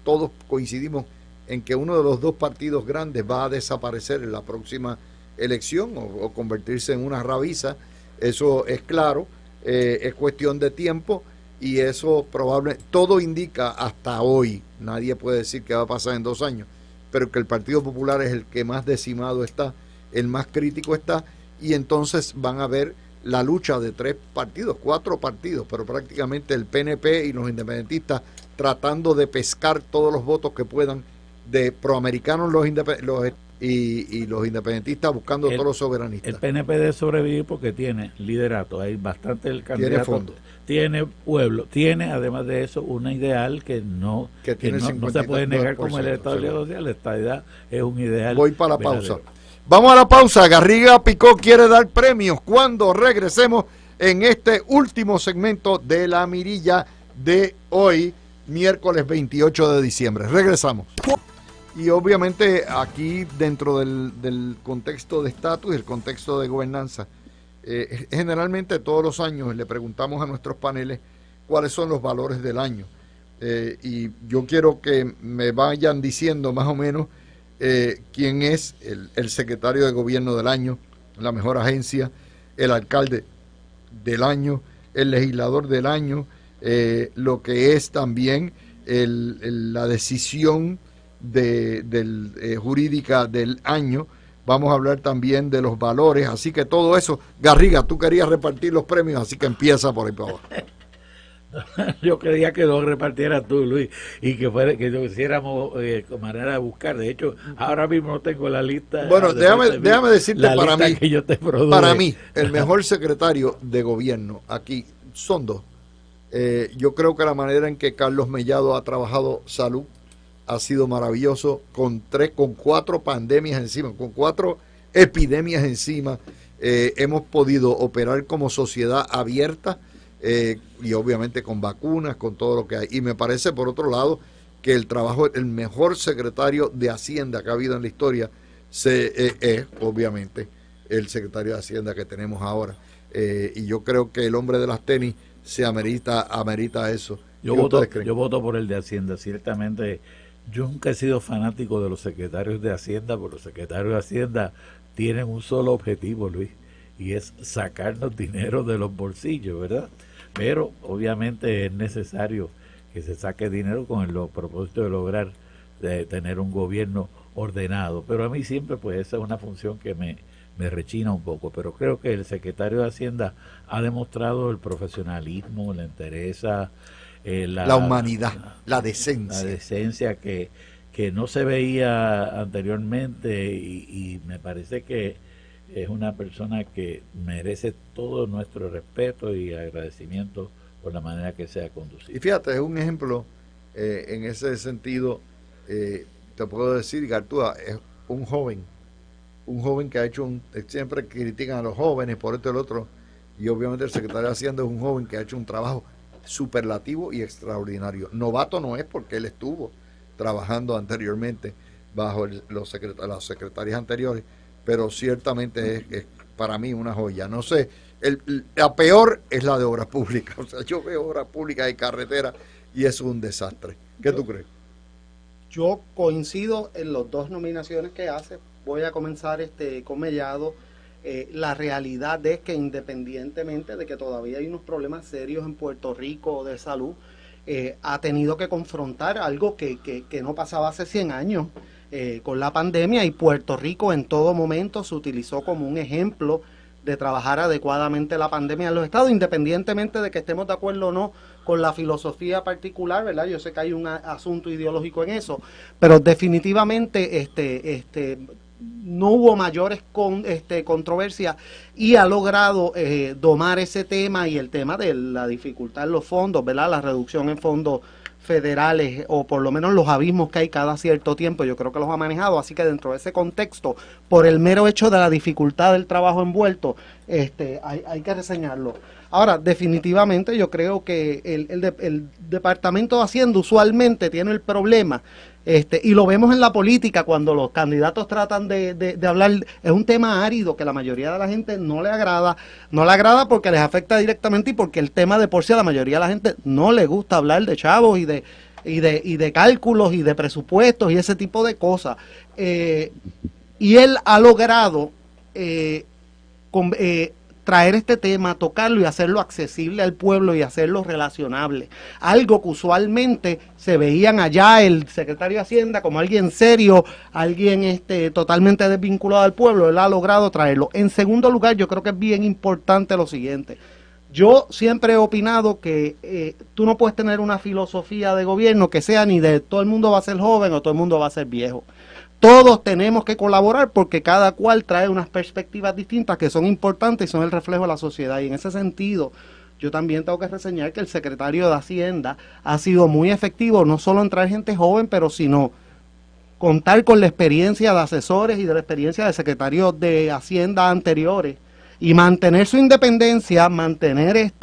todos coincidimos en que uno de los dos partidos grandes va a desaparecer en la próxima elección o convertirse en una rabiza. Eso es claro, es cuestión de tiempo, y eso probablemente, todo indica hasta hoy, nadie puede decir qué va a pasar en 2 años, pero que el Partido Popular es el que más decimado está, el más crítico está, y entonces van a ver la lucha de 4 partidos, pero prácticamente el PNP y los independentistas tratando de pescar todos los votos que puedan de proamericanos y los independentistas buscando todos los soberanistas. El PNP debe sobrevivir porque tiene liderato, hay bastante el candidato, tiene fondo, tiene pueblo, tiene además de eso una ideal que no se puede negar como el Estado social. La estadidad es un ideal. Voy para la pausa. Vamos a la pausa. Garriga Picó quiere dar premios cuando regresemos en este último segmento de La Mirilla de hoy, miércoles 28 de diciembre. Regresamos. Y obviamente aquí dentro del contexto de estatus y el contexto de gobernanza, generalmente todos los años le preguntamos a nuestros paneles cuáles son los valores del año. Y yo quiero que me vayan diciendo más o menos quién es el secretario de gobierno del año, la mejor agencia, el alcalde del año, el legislador del año, lo que es también la decisión jurídica del año. Vamos a hablar también de los valores, así que todo eso. Garriga, tú querías repartir los premios, así que empieza por ahí para abajo. Yo creía que lo repartieras tú, Luis, y que fuera que lo hiciéramos con manera de buscar. De hecho, ahora mismo no tengo la lista. Bueno, déjame decirte, la lista que yo te para produje. mí, el mejor secretario de gobierno aquí son dos. Yo creo que la manera en que Carlos Mellado ha trabajado salud ha sido maravilloso, con 4 pandemias encima, con 4 epidemias encima. Hemos podido operar como sociedad abierta, y obviamente con vacunas, con todo lo que hay. Y me parece, por otro lado, que el mejor secretario de Hacienda que ha habido en la historia es, obviamente, el secretario de Hacienda que tenemos ahora. Y yo creo que el hombre de las tenis amerita eso. Yo voto por el de Hacienda. Ciertamente, yo nunca he sido fanático de los secretarios de Hacienda, porque los secretarios de Hacienda tienen un solo objetivo, Luis, y es sacarnos dinero de los bolsillos, ¿verdad? Pero obviamente es necesario que se saque dinero con el propósito de lograr tener un gobierno ordenado. Pero a mí siempre, pues, esa es una función que me rechina un poco. Pero creo que el secretario de Hacienda ha demostrado el profesionalismo, la entereza, la humanidad, la decencia. La decencia que no se veía anteriormente, y me parece que es una persona que merece todo nuestro respeto y agradecimiento por la manera que se ha conducido. Y fíjate, es un ejemplo en ese sentido. Te puedo decir, Gartúa es un joven que ha hecho siempre critican a los jóvenes por esto y el otro, y obviamente el secretario de Hacienda es un joven que ha hecho un trabajo superlativo y extraordinario. Novato no es, porque él estuvo trabajando anteriormente bajo las secretarias anteriores, pero ciertamente es para mí una joya. No sé, la peor es la de obras públicas. O sea, yo veo obras públicas y carreteras y eso es un desastre. ¿Qué tú crees? Yo coincido en las dos nominaciones que hace. Voy a comenzar con Mellado. La realidad es que, independientemente de que todavía hay unos problemas serios en Puerto Rico de salud, ha tenido que confrontar algo que no pasaba hace 100 años con la pandemia, y Puerto Rico en todo momento se utilizó como un ejemplo de trabajar adecuadamente la pandemia en los estados, independientemente de que estemos de acuerdo o no con la filosofía particular, ¿verdad? Yo sé que hay un asunto ideológico en eso, pero definitivamente no hubo mayores controversias, y ha logrado domar ese tema y el tema de la dificultad en los fondos, ¿verdad? La reducción en fondos federales, o por lo menos los abismos que hay cada cierto tiempo, yo creo que los ha manejado. Así que dentro de ese contexto, por el mero hecho de la dificultad del trabajo envuelto, hay que reseñarlo. Ahora, definitivamente yo creo que el Departamento de Hacienda usualmente tiene el problema, y lo vemos en la política cuando los candidatos tratan de hablar, es un tema árido que la mayoría de la gente no le agrada porque les afecta directamente, y porque el tema de por sí a la mayoría de la gente no le gusta hablar de chavos y de cálculos y de presupuestos y ese tipo de cosas. Y él ha logrado traer este tema, tocarlo y hacerlo accesible al pueblo y hacerlo relacionable. Algo que usualmente se veían allá el secretario de Hacienda como alguien serio, alguien totalmente desvinculado al pueblo. Él ha logrado traerlo. En segundo lugar, yo creo que es bien importante lo siguiente. Yo siempre he opinado que tú no puedes tener una filosofía de gobierno que sea ni de todo el mundo va a ser joven o todo el mundo va a ser viejo. Todos tenemos que colaborar porque cada cual trae unas perspectivas distintas que son importantes y son el reflejo de la sociedad. Y en ese sentido, yo también tengo que reseñar que el secretario de Hacienda ha sido muy efectivo, no solo en traer gente joven, pero sino contar con la experiencia de asesores y de la experiencia de secretarios de Hacienda anteriores, y mantener su independencia, mantener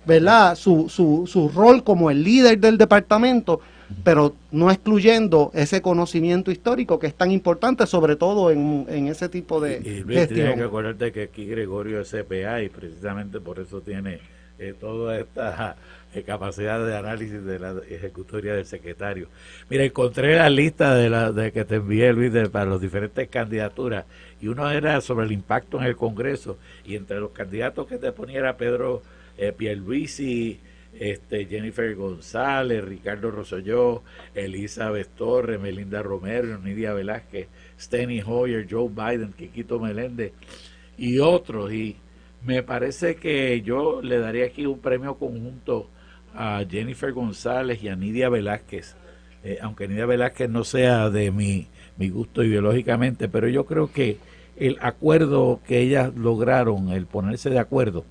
¿verdad? Su rol como el líder del departamento, pero no excluyendo ese conocimiento histórico que es tan importante, sobre todo en ese tipo de gestión. Tienes que acordarte que aquí Gregorio es CPA y precisamente por eso tiene toda esta capacidad de análisis de la ejecutoria del secretario. Mira, encontré la lista de que te envié, Luis, para las diferentes candidaturas, y uno era sobre el impacto en el Congreso, y entre los candidatos que te ponía era Pedro Pierluisi, Jennifer González, Ricardo Rosselló, Elizabeth Torres, Melinda Romero, Nidia Velázquez, Steny Hoyer, Joe Biden, Quiquito Meléndez y otros. Y me parece que yo le daría aquí un premio conjunto a Jennifer González y a Nidia Velázquez, aunque Nidia Velázquez no sea de mi gusto ideológicamente, pero yo creo que el acuerdo que ellas lograron, el ponerse de acuerdo,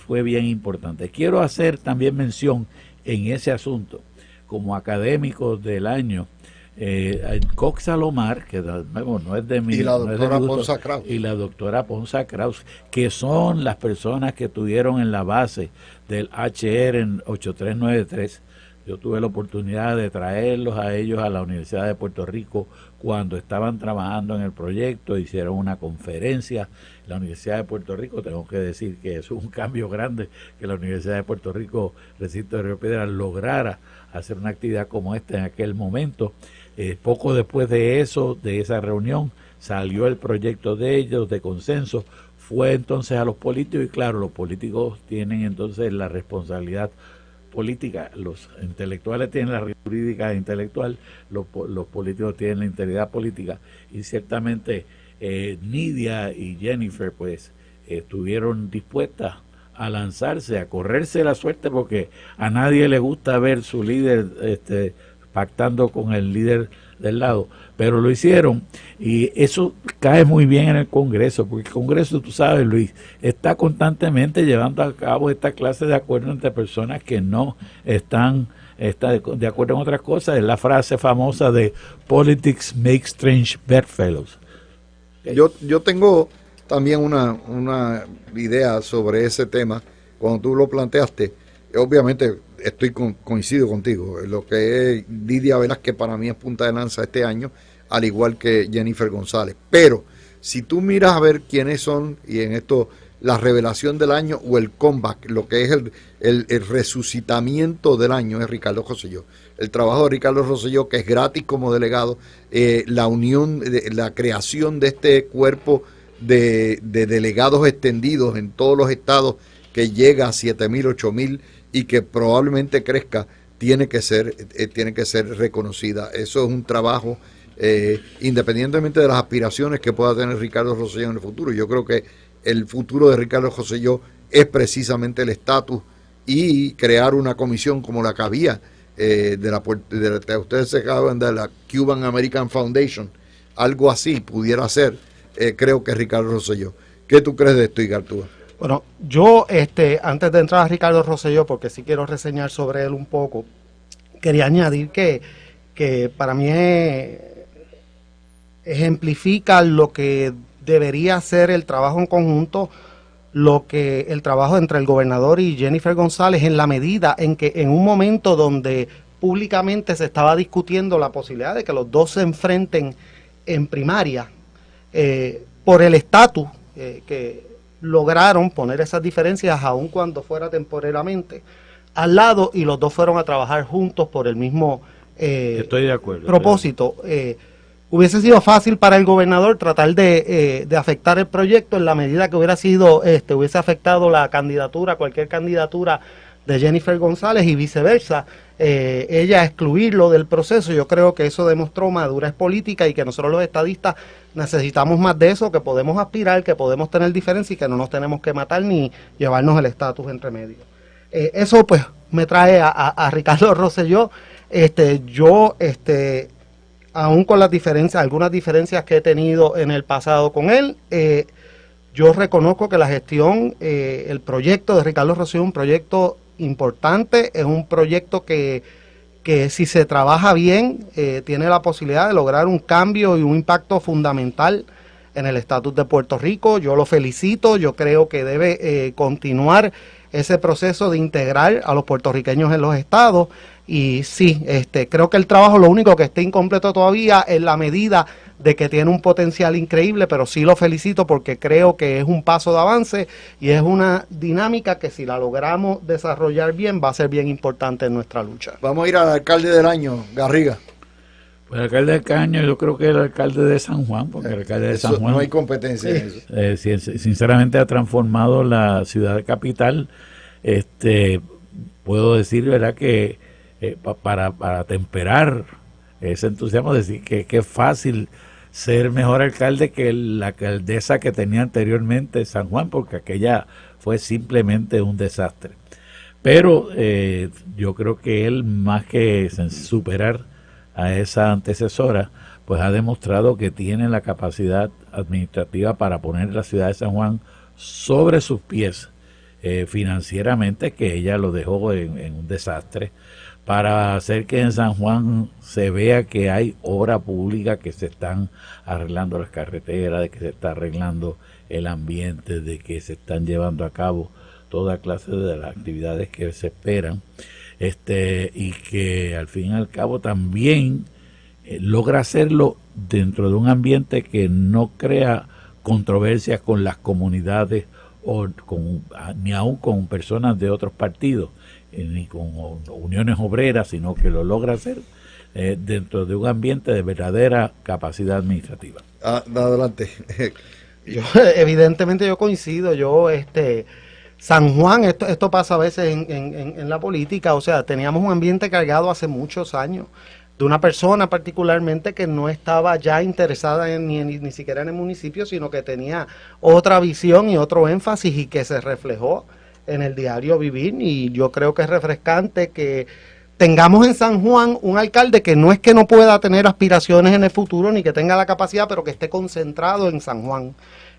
fue bien importante. Quiero hacer también mención en ese asunto, como académicos del año, Cox Salomar, que no es de mi, y la no es de doctora mi gusto, Ponsa Kraus, y la doctora Ponsa Kraus, que son las personas que estuvieron en la base del HR en 8393. Yo tuve la oportunidad de traerlos a ellos a la Universidad de Puerto Rico cuando estaban trabajando en el proyecto, hicieron una conferencia. La Universidad de Puerto Rico, tengo que decir que es un cambio grande que la Universidad de Puerto Rico, recinto de Río Piedras, lograra hacer una actividad como esta en aquel momento. Poco después de eso, de esa reunión, salió el proyecto de ellos, de consenso, fue entonces a los políticos, y claro, los políticos tienen entonces la responsabilidad política, los intelectuales tienen la jurídica intelectual, los políticos tienen la integridad política, y ciertamente Nidia y Jennifer pues estuvieron dispuestas a lanzarse, a correrse la suerte, porque a nadie le gusta ver su líder pactando con el líder del lado, pero lo hicieron, y eso cae muy bien en el Congreso, porque el Congreso, tú sabes, Luis, está constantemente llevando a cabo esta clase de acuerdos entre personas que no están de acuerdo en otras cosas. Es la frase famosa de "Politics makes strange bedfellows". Yo tengo también una idea sobre ese tema. Cuando tú lo planteaste, obviamente coincido contigo. Lo que es Nidia Velázquez para mí es punta de lanza este año, al igual que Jennifer González. Pero si tú miras a ver quiénes son, y en esto la revelación del año o el comeback, lo que es el resucitamiento del año, es Ricardo Rosselló. El trabajo de Ricardo Rosselló, que es gratis como delegado, la unión, la creación de este cuerpo de delegados extendidos en todos los estados, que llega a 7,000, 8,000 y que probablemente crezca, tiene que ser reconocida. Eso es un trabajo, independientemente de las aspiraciones que pueda tener Ricardo Rosselló en el futuro. Yo creo que el futuro de Ricardo Rosselló es precisamente el estatus y crear una comisión como la que había ustedes se acaban de la Cuban American Foundation, algo así pudiera ser. Creo que Ricardo Rosselló. ¿Qué tú crees de esto, Igartúa? Bueno, yo antes de entrar a Ricardo Rosselló, porque sí quiero reseñar sobre él un poco, quería añadir que para mí ejemplifica lo que debería ser el trabajo en conjunto, el trabajo entre el gobernador y Jennifer González, en la medida en que en un momento donde públicamente se estaba discutiendo la posibilidad de que los dos se enfrenten en primaria por el estatus que lograron poner esas diferencias, aun cuando fuera temporalmente, al lado, y los dos fueron a trabajar juntos por el mismo estoy de acuerdo, propósito. Hubiese sido fácil para el gobernador tratar de afectar el proyecto en la medida que hubiese afectado la candidatura, cualquier candidatura de Jennifer González, y viceversa, ella excluirlo del proceso. Yo creo que eso demostró madurez política, y que nosotros los estadistas necesitamos más de eso, que podemos aspirar, que podemos tener diferencia y que no nos tenemos que matar ni llevarnos el estatus entre medio. Eso pues me trae a Ricardo Rosselló. Aún con las diferencias, algunas diferencias que he tenido en el pasado con él, yo reconozco que la gestión, el proyecto de Ricardo Rosselló es un proyecto importante, es un proyecto que si se trabaja bien, tiene la posibilidad de lograr un cambio y un impacto fundamental en el estatus de Puerto Rico. Yo lo felicito, yo creo que debe continuar ese proceso de integrar a los puertorriqueños en los estados. Y sí, creo que el trabajo, lo único que está incompleto todavía es la medida de que tiene un potencial increíble, pero sí lo felicito porque creo que es un paso de avance y es una dinámica que, si la logramos desarrollar bien, va a ser bien importante en nuestra lucha. Vamos a ir al alcalde del año, Garriga. Pues el alcalde del año, yo creo que el alcalde de San Juan, porque el alcalde de San Juan, no hay competencia en eso. Sinceramente ha transformado la ciudad capital. Puedo decir, ¿verdad?, que para temperar ese entusiasmo, decir que es fácil ser mejor alcalde que la alcaldesa que tenía anteriormente San Juan, porque aquella fue simplemente un desastre. Pero yo creo que él, más que superar a esa antecesora, pues ha demostrado que tiene la capacidad administrativa para poner la ciudad de San Juan sobre sus pies financieramente, que ella lo dejó en un desastre, para hacer que en San Juan se vea que hay obra pública, que se están arreglando las carreteras, de que se está arreglando el ambiente, de que se están llevando a cabo toda clase de las actividades que se esperan, y que al fin y al cabo también logra hacerlo dentro de un ambiente que no crea controversias con las comunidades o ni aún con personas de otros partidos, ni con uniones obreras, sino que lo logra hacer dentro de un ambiente de verdadera capacidad administrativa. Adelante. Evidentemente yo coincido, San Juan, esto pasa a veces en la política, o sea, teníamos un ambiente cargado hace muchos años de una persona particularmente que no estaba ya interesada ni siquiera en el municipio, sino que tenía otra visión y otro énfasis y que se reflejó en el diario vivir, y yo creo que es refrescante que tengamos en San Juan un alcalde que no es que no pueda tener aspiraciones en el futuro ni que tenga la capacidad, pero que esté concentrado en San Juan,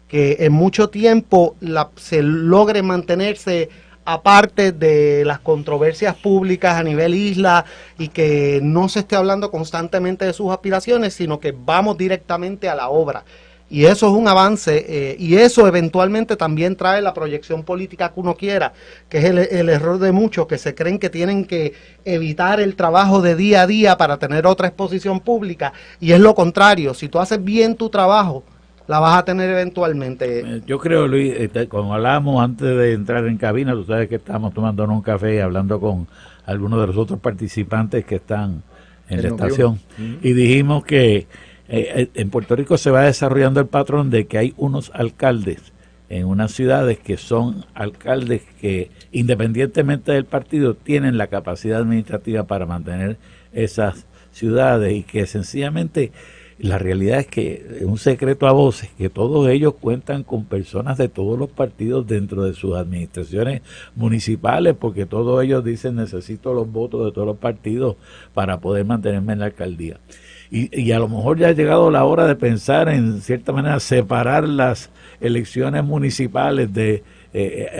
que en mucho tiempo se logre mantenerse aparte de las controversias públicas a nivel isla y que no se esté hablando constantemente de sus aspiraciones, sino que vamos directamente a la obra. Y eso es un avance, y eso eventualmente también trae la proyección política que uno quiera, que es el error de muchos que se creen que tienen que evitar el trabajo de día a día para tener otra exposición pública, y es lo contrario. Si tú haces bien tu trabajo, la vas a tener eventualmente. Yo creo, Luis, como hablábamos antes de entrar en cabina, tú sabes que estamos tomando un café y hablando con algunos de los otros participantes que están en la estación, y dijimos que en Puerto Rico se va desarrollando el patrón de que hay unos alcaldes en unas ciudades que son alcaldes que, independientemente del partido, tienen la capacidad administrativa para mantener esas ciudades, y que sencillamente la realidad es que es un secreto a voces que todos ellos cuentan con personas de todos los partidos dentro de sus administraciones municipales, porque todos ellos dicen: necesito los votos de todos los partidos para poder mantenerme en la alcaldía. Y a lo mejor ya ha llegado la hora de pensar, en cierta manera, separar las elecciones municipales de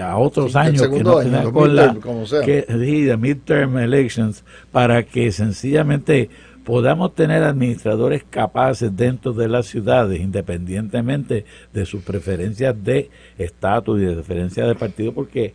a otros años, que no tengan con de midterm elections, para que sencillamente podamos tener administradores capaces dentro de las ciudades, independientemente de sus preferencias de estatus y de preferencias de partido, porque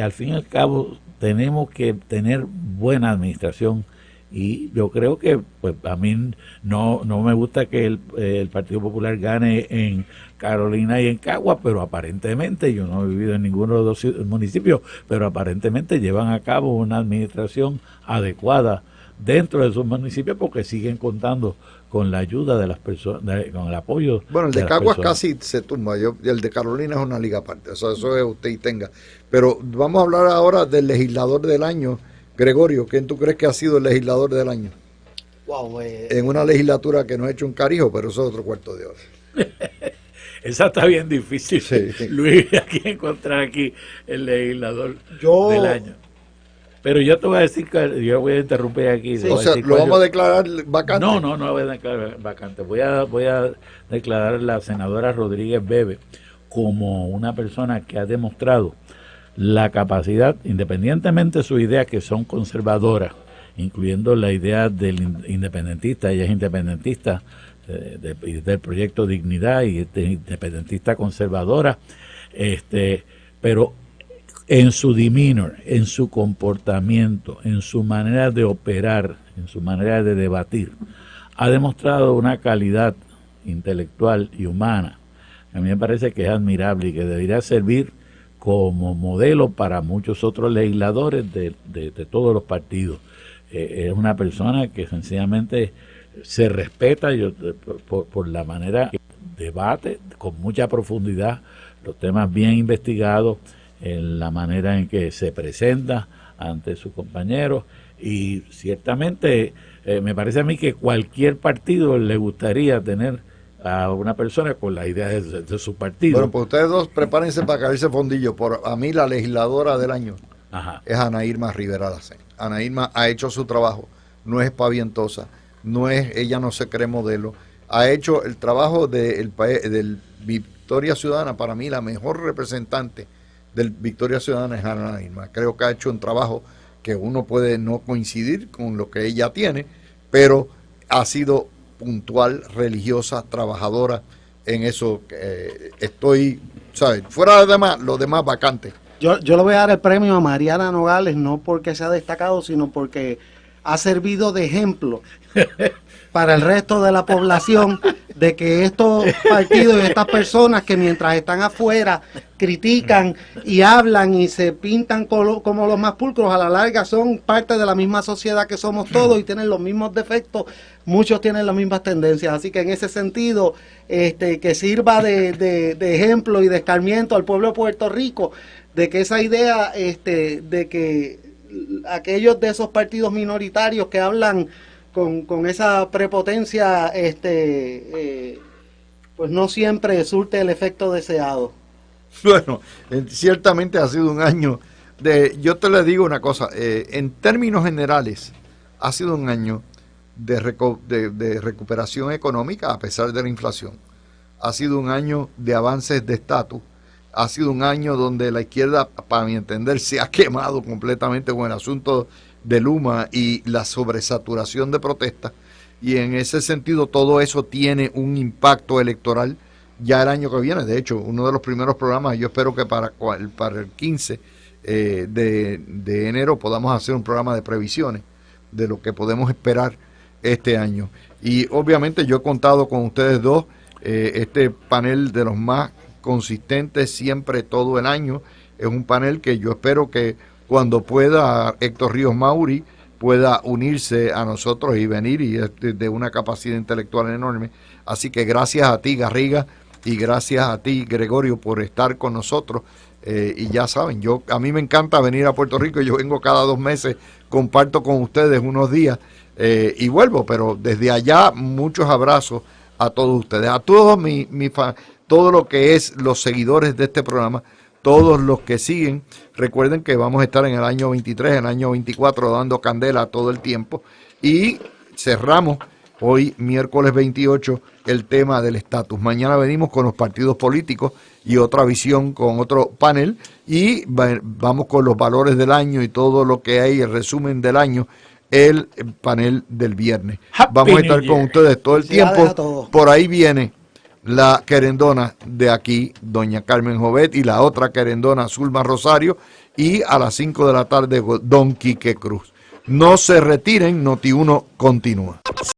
al fin y al cabo tenemos que tener buena administración. Y yo creo que, pues, a mí no me gusta que el Partido Popular gane en Carolina y en Cagua, pero aparentemente, yo no he vivido en ninguno de los dos municipios, pero aparentemente llevan a cabo una administración adecuada dentro de sus municipios, porque siguen contando con la ayuda de las personas, con el apoyo. Bueno, el de Caguas casi se tumba, el de Carolina es una liga aparte, o sea, eso es usted y tenga. Pero vamos a hablar ahora del legislador del año. Gregorio, ¿quién tú crees que ha sido el legislador del año? Wow, en una legislatura que no ha hecho un carijo, pero eso es otro cuarto de hora. Esa está bien difícil, sí. Luis, aquí encontrar aquí el legislador del año. Pero yo te voy a decir que yo voy a interrumpir aquí. Sí. O sea, ¿lo vamos a declarar vacante? No voy a declarar vacante. Voy a declarar a la senadora Rodríguez Bebe como una persona que ha demostrado la capacidad, independientemente de sus ideas que son conservadoras, incluyendo la idea del independentista. Ella es independentista del proyecto Dignidad y independentista conservadora, pero en su demeanor, en su comportamiento, en su manera de operar, en su manera de debatir, ha demostrado una calidad intelectual y humana. A mí me parece que es admirable y que debería servir como modelo para muchos otros legisladores de todos los partidos. Es una persona que sencillamente se respeta por la manera que debate con mucha profundidad los temas bien investigados, en la manera en que se presenta ante sus compañeros, y ciertamente me parece a mí que cualquier partido le gustaría tener a una persona con las ideas de su partido. Bueno, pues ustedes dos prepárense para caerse fondillo. A mí, la legisladora del año Ajá. es Ana Irma Rivera Lacén. Ana Irma ha hecho su trabajo, no es pavientosa, ella no se cree modelo, ha hecho el trabajo del Victoria Ciudadana. Para mí la mejor representante del Victoria Ciudadana es Ana Irma. Creo que ha hecho un trabajo que uno puede no coincidir con lo que ella tiene, pero ha sido puntual, religiosa, trabajadora. En eso estoy, ¿sabes? Fuera de lo demás vacante. Yo le voy a dar el premio a Mariana Nogales, no porque se ha destacado, sino porque ha servido de ejemplo para el resto de la población de que estos partidos y estas personas que mientras están afuera critican y hablan y se pintan como los más pulcros, a la larga son parte de la misma sociedad que somos todos y tienen los mismos defectos, muchos tienen las mismas tendencias, así que en ese sentido que sirva de ejemplo y de escarmiento al pueblo de Puerto Rico, de que esa idea de que aquellos de esos partidos minoritarios que hablan con esa prepotencia, pues no siempre surte el efecto deseado. Bueno, ciertamente ha sido un año yo te le digo una cosa, en términos generales, ha sido un año de recuperación económica a pesar de la inflación. Ha sido un año de avances de estatus. Ha sido un año donde la izquierda, para mi entender, se ha quemado completamente con el asunto de Luma y la sobresaturación de protestas. Y en ese sentido todo eso tiene un impacto electoral ya el año que viene. De hecho, uno de los primeros programas, yo espero que para el 15 de enero podamos hacer un programa de previsiones de lo que podemos esperar este año. Y obviamente yo he contado con ustedes dos, este panel de los más consistentes siempre todo el año. Es un panel que yo espero que cuando pueda Héctor Ríos Mauri pueda unirse a nosotros y venir, y es de una capacidad intelectual enorme. Así que gracias a ti, Garriga, y gracias a ti, Gregorio, por estar con nosotros. Y ya saben, a mí me encanta venir a Puerto Rico. Yo vengo cada 2 meses, comparto con ustedes unos días y vuelvo, pero desde allá muchos abrazos a todos ustedes, a todos todo lo que es los seguidores de este programa, todos los que siguen. Recuerden que vamos a estar en el año 23, en el año 24 dando candela todo el tiempo, y cerramos hoy, miércoles 28, el tema del estatus. Mañana venimos con los partidos políticos y otra visión con otro panel, y vamos con los valores del año y todo lo que hay, el resumen del año, el panel del viernes. Vamos a estar con ustedes todo el tiempo. Por ahí viene la querendona de aquí, doña Carmen Jovet, y la otra querendona, Zulma Rosario, y a las 5 de la tarde, don Quique Cruz. No se retiren, Noti1 continúa.